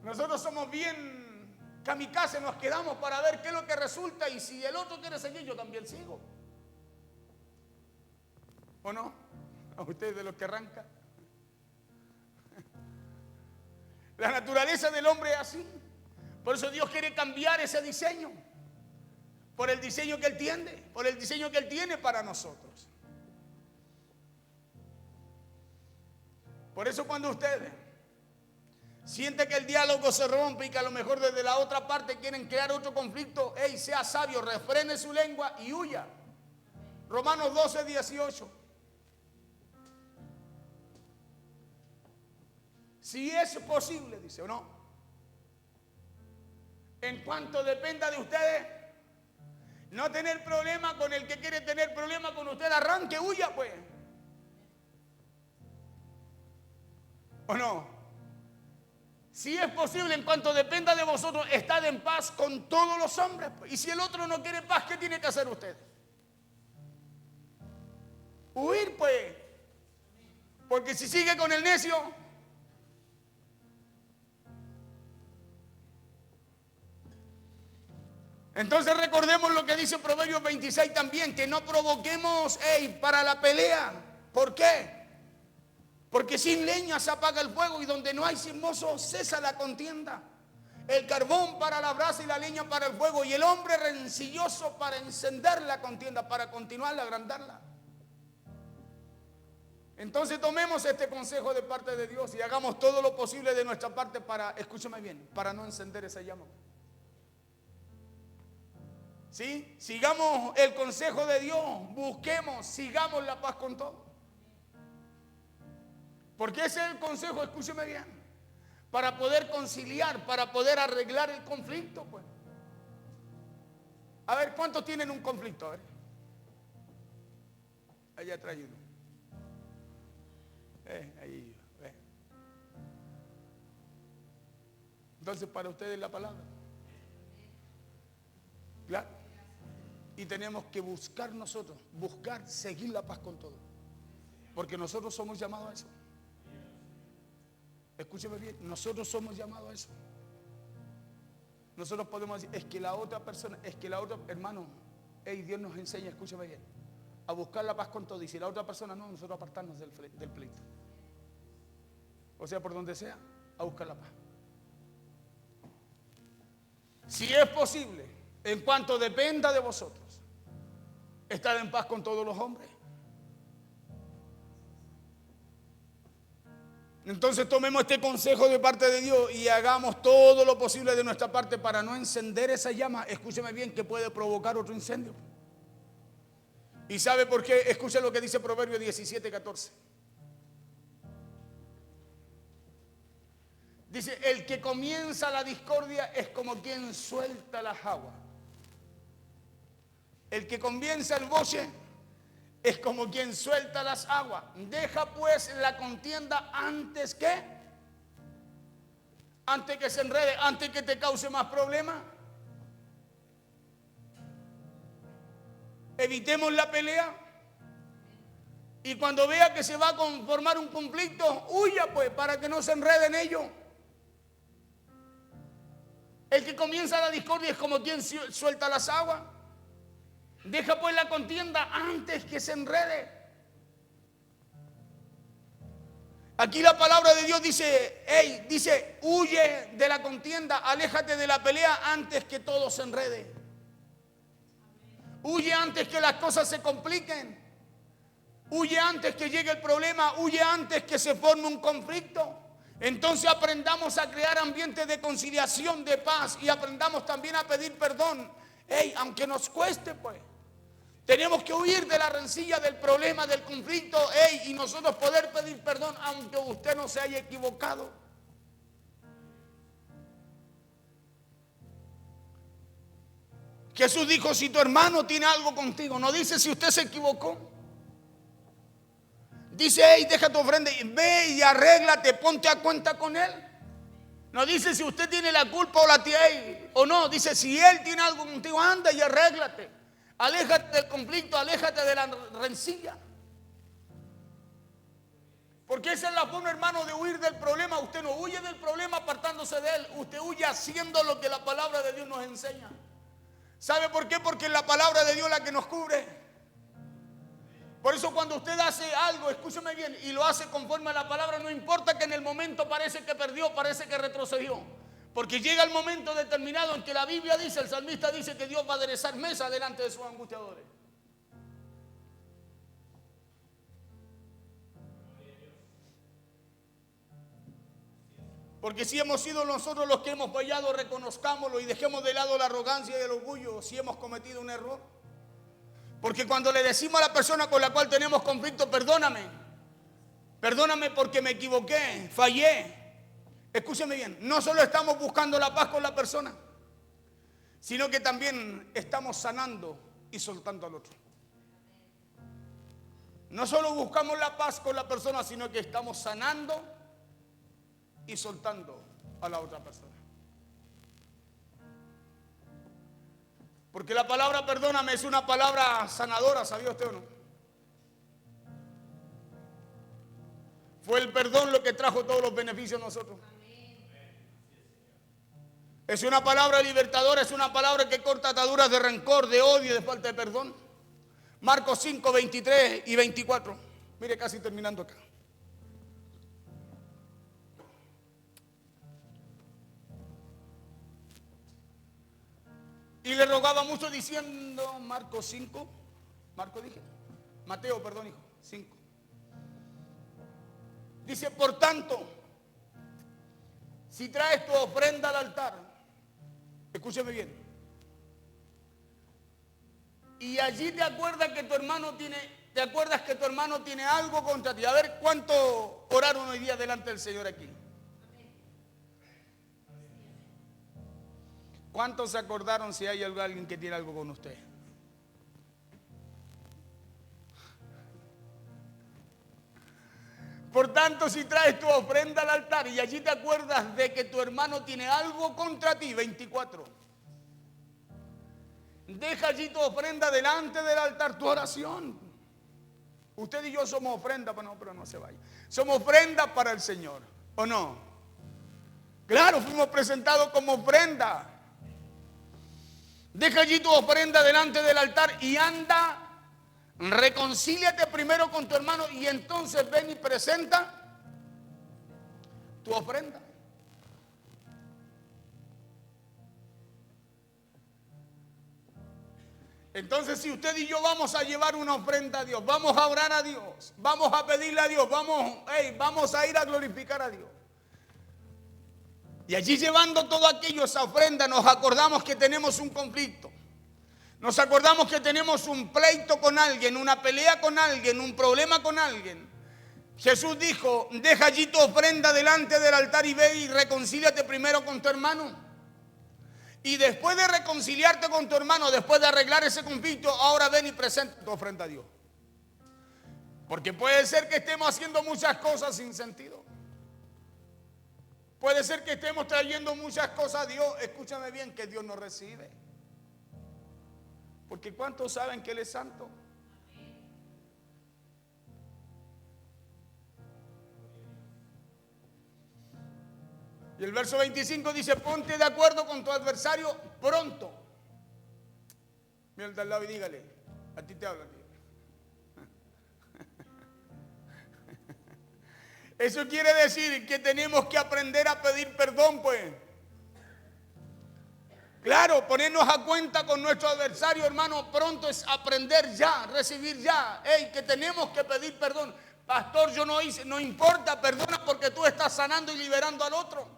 Nosotros somos bien kamikaze, nos quedamos para ver qué es lo que resulta, y si el otro quiere seguir, yo también sigo. ¿O no? ¿A ustedes de los que arrancan? La naturaleza del hombre es así. Por eso Dios quiere cambiar ese diseño, por el diseño que Él tiene, por el diseño que Él tiene para nosotros. Por eso cuando usted siente que el diálogo se rompe y que a lo mejor desde la otra parte quieren crear otro conflicto, sea sabio, refrene su lengua y huya. Romanos 12:18. Si es posible, dice, o no, en cuanto dependa de ustedes, no tener problema con el que quiere tener problema con usted, arranque, huya, pues. ¿O no? Si es posible, en cuanto dependa de vosotros, estad en paz con todos los hombres. Y si el otro no quiere paz, ¿qué tiene que hacer usted? Huir, pues. Porque si sigue con el necio, entonces recordemos lo que dice Proverbios 26 también, que no provoquemos para la pelea. ¿Por qué? Porque sin leña se apaga el fuego, y donde no hay chismoso cesa la contienda. El carbón para la brasa y la leña para el fuego, y el hombre rencilloso para encender la contienda, para continuar agrandarla. Entonces tomemos este consejo de parte de Dios y hagamos todo lo posible de nuestra parte para, escúchame bien, para no encender esa llama. ¿Sí? Sigamos el consejo de Dios, busquemos, sigamos la paz con todo. Porque ese es el consejo, escúcheme bien, para poder conciliar, para poder arreglar el conflicto, pues. A ver, ¿cuántos tienen un conflicto? A ver. Allá trae uno. Ahí, Entonces, para ustedes la palabra. Claro. Y tenemos que buscar nosotros, seguir la paz con todo. Porque nosotros somos llamados a eso. Escúcheme bien, nosotros somos llamados a eso. Nosotros podemos decir, es que la otra persona, hermano, Dios nos enseña, escúcheme bien, a buscar la paz con todo. Y si la otra persona no, nosotros apartarnos del pleito. O sea, por donde sea, a buscar la paz. Si es posible, en cuanto dependa de vosotros, estar en paz con todos los hombres. Entonces tomemos este consejo de parte de Dios y hagamos todo lo posible de nuestra parte para no encender esa llama, escúcheme bien, que puede provocar otro incendio. ¿Y sabe por qué? Escucha lo que dice Proverbios 17:14. Dice, el que comienza la discordia es como quien suelta las aguas. El que comienza el boche es como quien suelta las aguas. Deja pues la contienda antes que se enrede, antes que te cause más problemas. Evitemos la pelea. Y cuando vea que se va a formar un conflicto, huya pues para que no se enrede en ello. El que comienza la discordia es como quien suelta las aguas. Deja pues la contienda antes que se enrede. Aquí la palabra de Dios dice, huye de la contienda, aléjate de la pelea antes que todo se enrede. Huye antes que las cosas se compliquen. Huye antes que llegue el problema, huye antes que se forme un conflicto. Entonces aprendamos a crear ambientes de conciliación, de paz, y aprendamos también a pedir perdón. Aunque nos cueste, pues. Tenemos que huir de la rencilla, del problema, del conflicto, y nosotros poder pedir perdón aunque usted no se haya equivocado. Jesús dijo, si tu hermano tiene algo contigo, no dice si usted se equivocó. Dice, deja tu ofrenda y ve y arréglate, ponte a cuenta con él. No dice si usted tiene la culpa o la tiene o no. Dice, si él tiene algo contigo, anda y arréglate. Aléjate del conflicto, aléjate de la rencilla. Porque esa es la forma, hermano, de huir del problema. Usted no huye del problema apartándose de él. Usted huye haciendo lo que la palabra de Dios nos enseña. ¿Sabe por qué? Porque es la palabra de Dios la que nos cubre. Por eso cuando usted hace algo, escúcheme bien, y lo hace conforme a la palabra, no importa que en el momento parece que perdió, parece que retrocedió. Porque llega el momento determinado en que la Biblia dice, el salmista dice que Dios va a aderezar mesa delante de sus angustiadores. Porque si hemos sido nosotros los que hemos fallado, reconozcámoslo y dejemos de lado la arrogancia y el orgullo si hemos cometido un error. Porque cuando le decimos a la persona con la cual tenemos conflicto, perdóname porque me equivoqué, fallé. Escúcheme bien, no solo estamos buscando la paz con la persona, sino que también estamos sanando y soltando al otro. No solo buscamos la paz con la persona, sino que estamos sanando y soltando a la otra persona. Porque la palabra perdóname es una palabra sanadora, ¿sabía usted o no? Fue el perdón lo que trajo todos los beneficios a nosotros. Es una palabra libertadora, es una palabra que corta ataduras de rencor, de odio y de falta de perdón. Marcos 5, 23 y 24. Mire, casi terminando acá. Y le rogaba mucho diciendo, Marcos 5, Marco dije, Mateo, perdón, hijo, 5. Dice, por tanto, si traes tu ofrenda al altar, escúcheme bien, y allí te acuerdas que tu hermano tiene algo contra ti. A ver, ¿cuánto oraron hoy día delante del Señor aquí? ¿Cuántos se acordaron si hay alguien que tiene algo con usted? Por tanto, si traes tu ofrenda al altar y allí te acuerdas de que tu hermano tiene algo contra ti, 24. Deja allí tu ofrenda delante del altar, tu oración. Usted y yo somos ofrenda, pero no se vaya. Somos ofrenda para el Señor, ¿o no? Claro, fuimos presentados como ofrenda. Deja allí tu ofrenda delante del altar y anda. Reconcíliate primero con tu hermano y entonces ven y presenta tu ofrenda. Entonces, si usted y yo vamos a llevar una ofrenda a Dios, vamos a orar a Dios, vamos a pedirle a Dios, vamos a ir a glorificar a Dios. Y allí llevando todo aquello, esa ofrenda, nos acordamos que tenemos un conflicto. Nos acordamos que tenemos un pleito con alguien, una pelea con alguien, un problema con alguien. Jesús dijo, deja allí tu ofrenda delante del altar y ve y reconcíliate primero con tu hermano. Y después de reconciliarte con tu hermano, después de arreglar ese conflicto, ahora ven y presenta tu ofrenda a Dios. Porque puede ser que estemos haciendo muchas cosas sin sentido. Puede ser que estemos trayendo muchas cosas a Dios. Escúchame bien, que Dios no recibe. Porque ¿cuántos saben que Él es santo? Y el verso 25 dice, ponte de acuerdo con tu adversario pronto. Mira al de al lado y dígale, a ti te habla a ti. Eso quiere decir que tenemos que aprender a pedir perdón, pues. Claro, ponernos a cuenta con nuestro adversario, hermano, pronto es aprender ya, recibir ya. Que tenemos que pedir perdón. Pastor, yo no hice, no importa, perdona porque tú estás sanando y liberando al otro.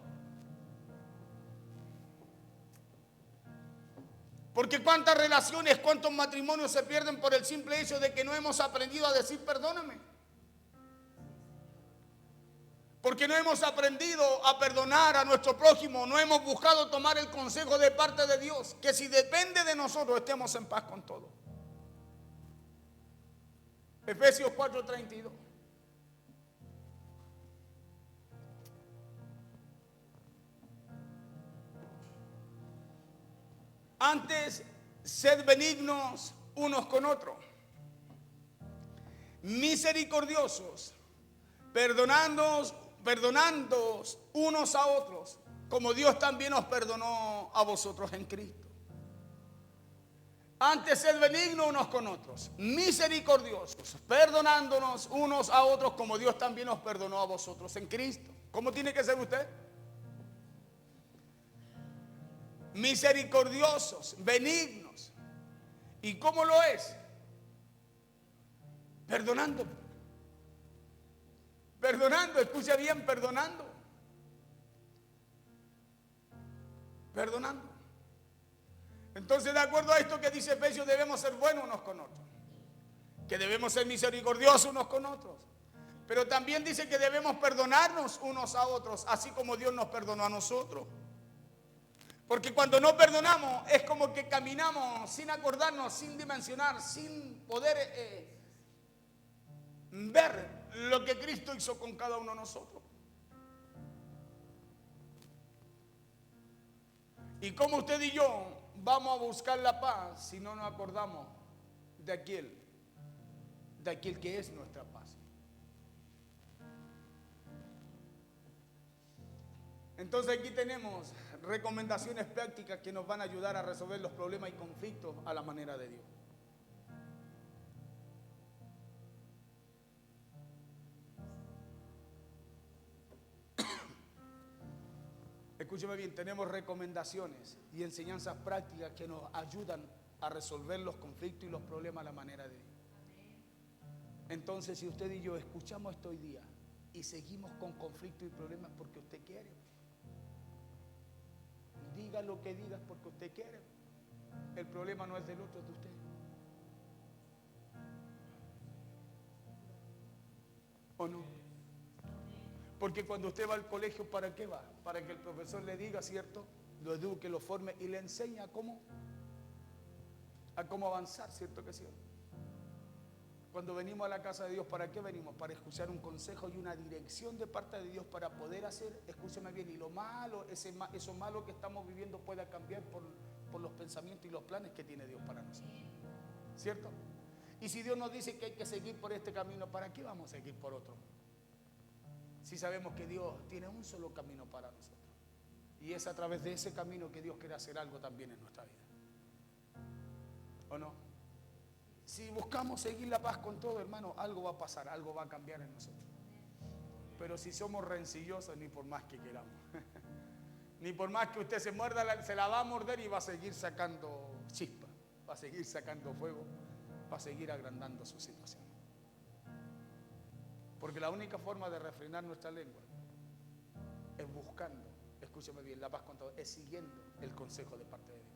Porque cuántas relaciones, cuántos matrimonios se pierden por el simple hecho de que no hemos aprendido a decir perdóname. Porque no hemos aprendido a perdonar a nuestro prójimo, no hemos buscado tomar el consejo de parte de Dios, que si depende de nosotros estemos en paz con todo. Efesios 4:32. Antes, sed benignos unos con otros, misericordiosos, perdonándoos unos a otros, como Dios también os perdonó a vosotros en Cristo. Antes, sed benignos unos con otros, misericordiosos, perdonándonos unos a otros, como Dios también os perdonó a vosotros en Cristo. ¿Cómo tiene que ser usted? Misericordiosos, benignos. ¿Y cómo lo es? Perdonando. Perdonando, escucha bien, perdonando. Perdonando. Entonces, de acuerdo a esto que dice Efesios, debemos ser buenos unos con otros. Que debemos ser misericordiosos unos con otros. Pero también dice que debemos perdonarnos unos a otros, así como Dios nos perdonó a nosotros. Porque cuando no perdonamos es como que caminamos sin acordarnos, sin dimensionar, sin poder ver lo que Cristo hizo con cada uno de nosotros. ¿Y cómo usted y yo vamos a buscar la paz si no nos acordamos de aquel que es nuestra paz? Entonces aquí tenemos recomendaciones prácticas que nos van a ayudar a resolver los problemas y conflictos a la manera de Dios. escúcheme bien, tenemos recomendaciones y enseñanzas prácticas que nos ayudan a resolver los conflictos y los problemas a la manera de Dios. Entonces, si usted y yo escuchamos esto hoy día y seguimos con conflictos y problemas porque usted quiere, diga lo que digas porque usted quiere. El problema no es del otro, es de usted. ¿O no? Porque cuando usted va al colegio, ¿para qué va? Para que el profesor le diga, ¿cierto? Lo eduque, lo forme y le enseña a cómo avanzar, ¿cierto que sí? Cuando venimos a la casa de Dios, ¿para qué venimos? Para escuchar un consejo y una dirección de parte de Dios para poder hacer, escúcheme bien, y lo malo, eso malo que estamos viviendo pueda cambiar por los pensamientos y los planes que tiene Dios para nosotros. ¿Cierto? Y si Dios nos dice que hay que seguir por este camino, ¿para qué vamos a seguir por otro? Si sabemos que Dios tiene un solo camino para nosotros. Y es a través de ese camino que Dios quiere hacer algo también en nuestra vida. ¿O no? Si buscamos seguir la paz con todo, hermano, algo va a pasar, algo va a cambiar en nosotros. Pero si somos rencillosos, ni por más que queramos, ni por más que usted se muerda, se la va a morder y va a seguir sacando chispas, va a seguir sacando fuego, va a seguir agrandando su situación. Porque la única forma de refrenar nuestra lengua es buscando, escúcheme bien, la paz con todo, es siguiendo el consejo de parte de Dios.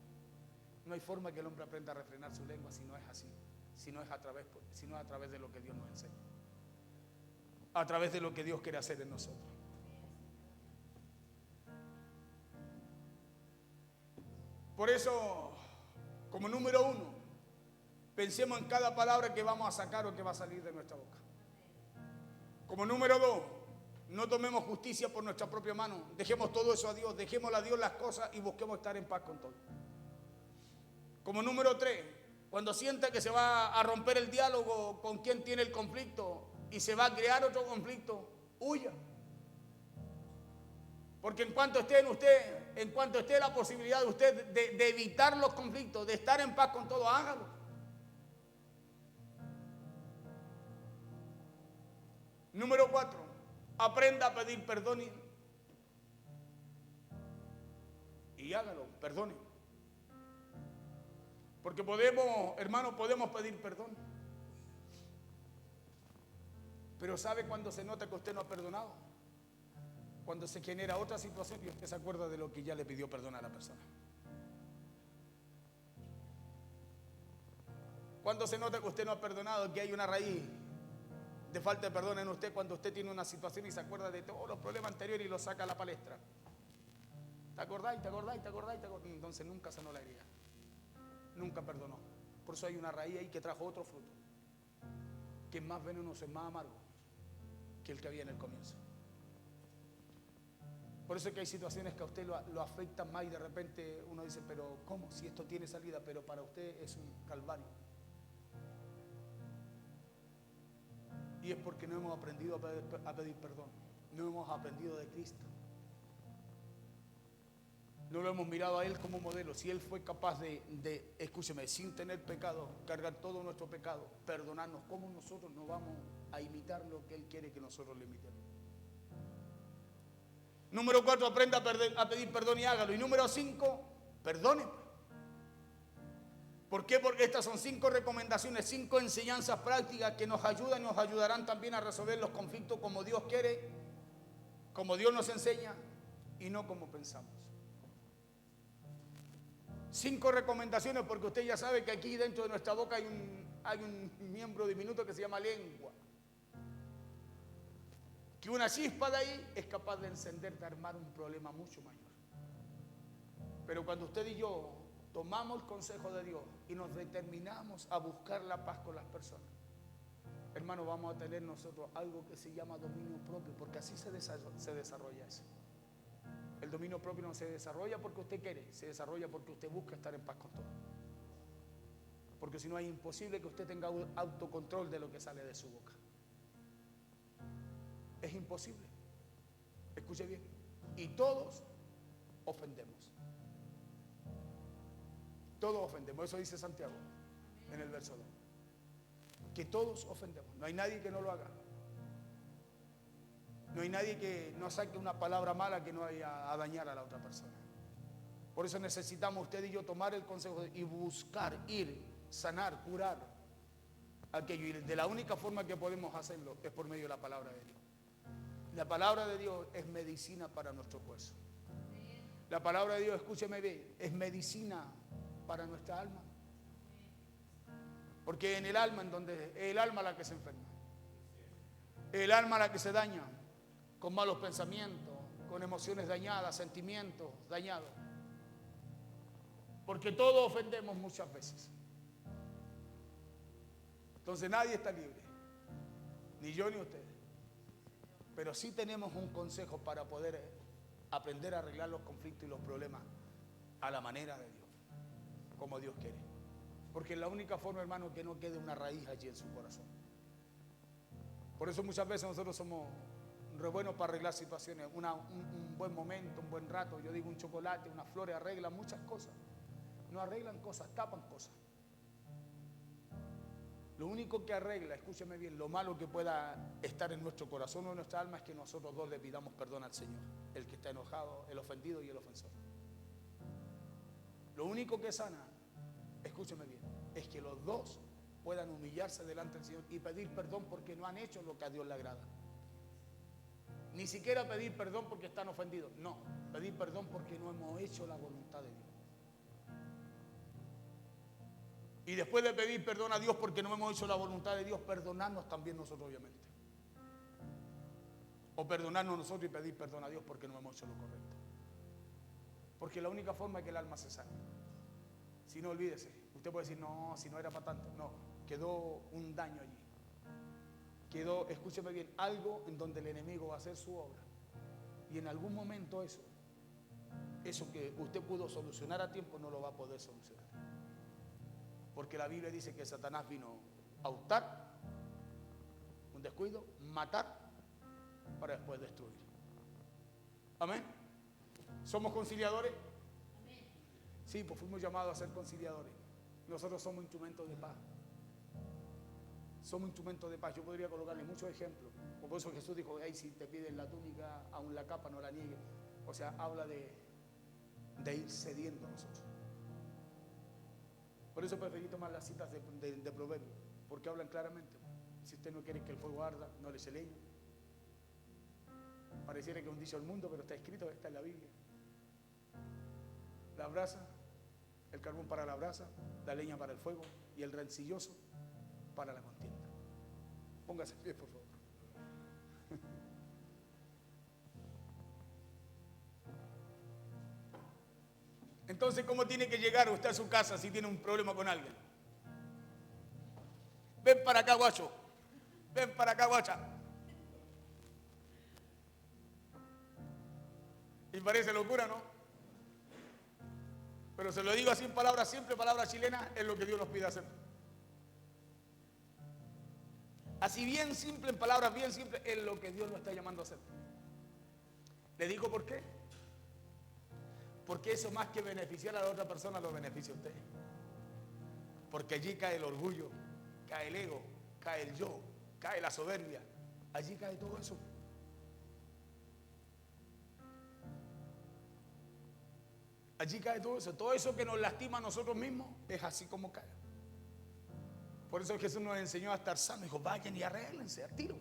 No hay forma que el hombre aprenda a refrenar su lengua si no es así, si no es a través de lo que Dios nos enseña, a través de lo que Dios quiere hacer en nosotros. Por eso, como número uno, pensemos en cada palabra que vamos a sacar o que va a salir de nuestra boca. Como número dos, no tomemos justicia por nuestra propia mano. Dejemos todo eso a Dios, dejémosle a Dios las cosas y busquemos estar en paz con todo. Como número tres, cuando sienta que se va a romper el diálogo con quien tiene el conflicto y se va a crear otro conflicto, huya. Porque en cuanto esté en usted, en cuanto esté la posibilidad de usted de evitar los conflictos, de estar en paz con todo, hágalo. Número 4, aprenda a pedir perdón y hágalo, perdone. Porque podemos, hermano, podemos pedir perdón. Pero ¿sabe cuándo se nota que usted no ha perdonado? Cuando se genera otra situación y usted se acuerda de lo que ya le pidió perdón a la persona. ¿Cuándo se nota que usted no ha perdonado? Que hay una raíz de falta de perdón en usted cuando usted tiene una situación y se acuerda de todos los problemas anteriores y los saca a la palestra. ¿Te acordáis? Entonces nunca sanó la herida. Nunca perdonó. Por eso hay una raíz ahí que trajo otro fruto, que es más venenoso, es más amargo que el que había en el comienzo. Por eso es que hay situaciones que a usted lo afectan más y de repente uno dice, pero ¿cómo? Si esto tiene salida, pero para usted es un calvario. Y es porque no hemos aprendido a pedir perdón. No hemos aprendido de Cristo. No lo hemos mirado a Él como modelo. Si Él fue capaz de, escúcheme, sin tener pecado, cargar todo nuestro pecado, perdonarnos, ¿cómo nosotros no vamos a imitar lo que Él quiere que nosotros le imitemos? Número 4, aprenda a pedir perdón y hágalo. Y número 5, perdone. ¿Por qué? Porque estas son 5 recomendaciones, 5 enseñanzas prácticas que nos ayudan y nos ayudarán también a resolver los conflictos como Dios quiere, como Dios nos enseña y no como pensamos. 5 recomendaciones porque usted ya sabe que aquí dentro de nuestra boca hay un miembro diminuto que se llama lengua. Que una chispa de ahí es capaz de encender, de armar un problema mucho mayor. Pero cuando usted y yo tomamos el consejo de Dios y nos determinamos a buscar la paz con las personas, hermano, vamos a tener nosotros algo que se llama dominio propio, porque así se desarrolla eso. El dominio propio no se desarrolla porque usted quiere, se desarrolla porque usted busca estar en paz con todo. Porque si no es imposible que usted tenga un autocontrol de lo que sale de su boca. Es imposible. Escuche bien. Y todos ofendemos. Todos ofendemos. Eso dice Santiago en el verso 2. Que todos ofendemos. No hay nadie que no lo haga. No hay nadie que no saque una palabra mala que no vaya a dañar a la otra persona. Por eso necesitamos usted y yo tomar el consejo y buscar, ir, sanar, curar aquello. Y de la única forma que podemos hacerlo es por medio de la palabra de Dios. La palabra de Dios es medicina para nuestro hueso. La palabra de Dios, escúcheme bien, es medicina para nuestra alma. Porque en el alma, en donde es el alma la que se enferma, el alma la que se daña con malos pensamientos, con emociones dañadas, sentimientos dañados. Porque todos ofendemos muchas veces. Entonces nadie está libre, ni yo ni usted. Pero sí tenemos un consejo para poder aprender a arreglar los conflictos y los problemas a la manera de Dios, como Dios quiere. Porque es la única forma, hermano, que no quede una raíz allí en su corazón. Por eso muchas veces nosotros somos re buenos para arreglar situaciones. Un buen momento, un buen rato, yo digo un chocolate, unas flores arreglan muchas cosas. No arreglan cosas, tapan cosas. Lo único que arregla, escúcheme bien, lo malo que pueda estar en nuestro corazón o en nuestra alma es que nosotros dos le pidamos perdón al Señor. El que está enojado, el ofendido y el ofensor. Lo único que sana, escúcheme bien, es que los dos puedan humillarse delante del Señor y pedir perdón porque no han hecho lo que a Dios le agrada. Ni siquiera pedir perdón porque están ofendidos. No, pedir perdón porque no hemos hecho la voluntad de Dios. Y después de pedir perdón a Dios porque no hemos hecho la voluntad de Dios, perdonarnos también nosotros, obviamente. O perdonarnos nosotros y pedir perdón a Dios porque no hemos hecho lo correcto. Porque la única forma es que el alma se sane. Si no, olvídese. Usted puede decir, no, si no era para tanto. No, quedó un daño allí. Quedó, escúcheme bien, algo en donde el enemigo va a hacer su obra. Y en algún momento eso que usted pudo solucionar a tiempo no lo va a poder solucionar. Porque la Biblia dice que Satanás vino a hurtar, un descuido, matar, para después destruir. Amén. ¿Somos conciliadores? Sí, pues fuimos llamados a ser conciliadores. Nosotros somos instrumentos de paz. Somos instrumentos de paz. Yo podría colocarle muchos ejemplos. Por eso Jesús dijo, hey, si te piden la túnica, aún la capa no la niegues. O sea, habla de ir cediendo a nosotros. Por eso preferí tomar las citas de Proverbios, porque hablan claramente. Si usted no quiere que el fuego arda, no le eche leña. Pareciera que es un dicho del mundo, pero está escrito, está en la Biblia. La brasa, el carbón para la brasa, la leña para el fuego y el rencilloso para la contienda. Póngase en pie, por favor. Entonces, ¿cómo tiene que llegar usted a su casa si tiene un problema con alguien? Ven para acá, guacho. Ven para acá, guacha. Y parece locura, ¿no? Pero se lo digo así en palabras simples, palabras chilenas, es lo que Dios nos pide hacer. Así bien simple, en palabras bien simples, es lo que Dios nos está llamando a hacer. ¿Le digo por qué? Porque eso más que beneficiar a la otra persona, lo beneficia a usted. Porque allí cae el orgullo, cae el ego, cae el yo, cae la soberbia. Allí cae todo eso. Allí cae todo eso. Todo eso que nos lastima a nosotros mismos es así como cae. Por eso Jesús nos enseñó a estar sanos. Dijo, vayan y arréglense al tiro.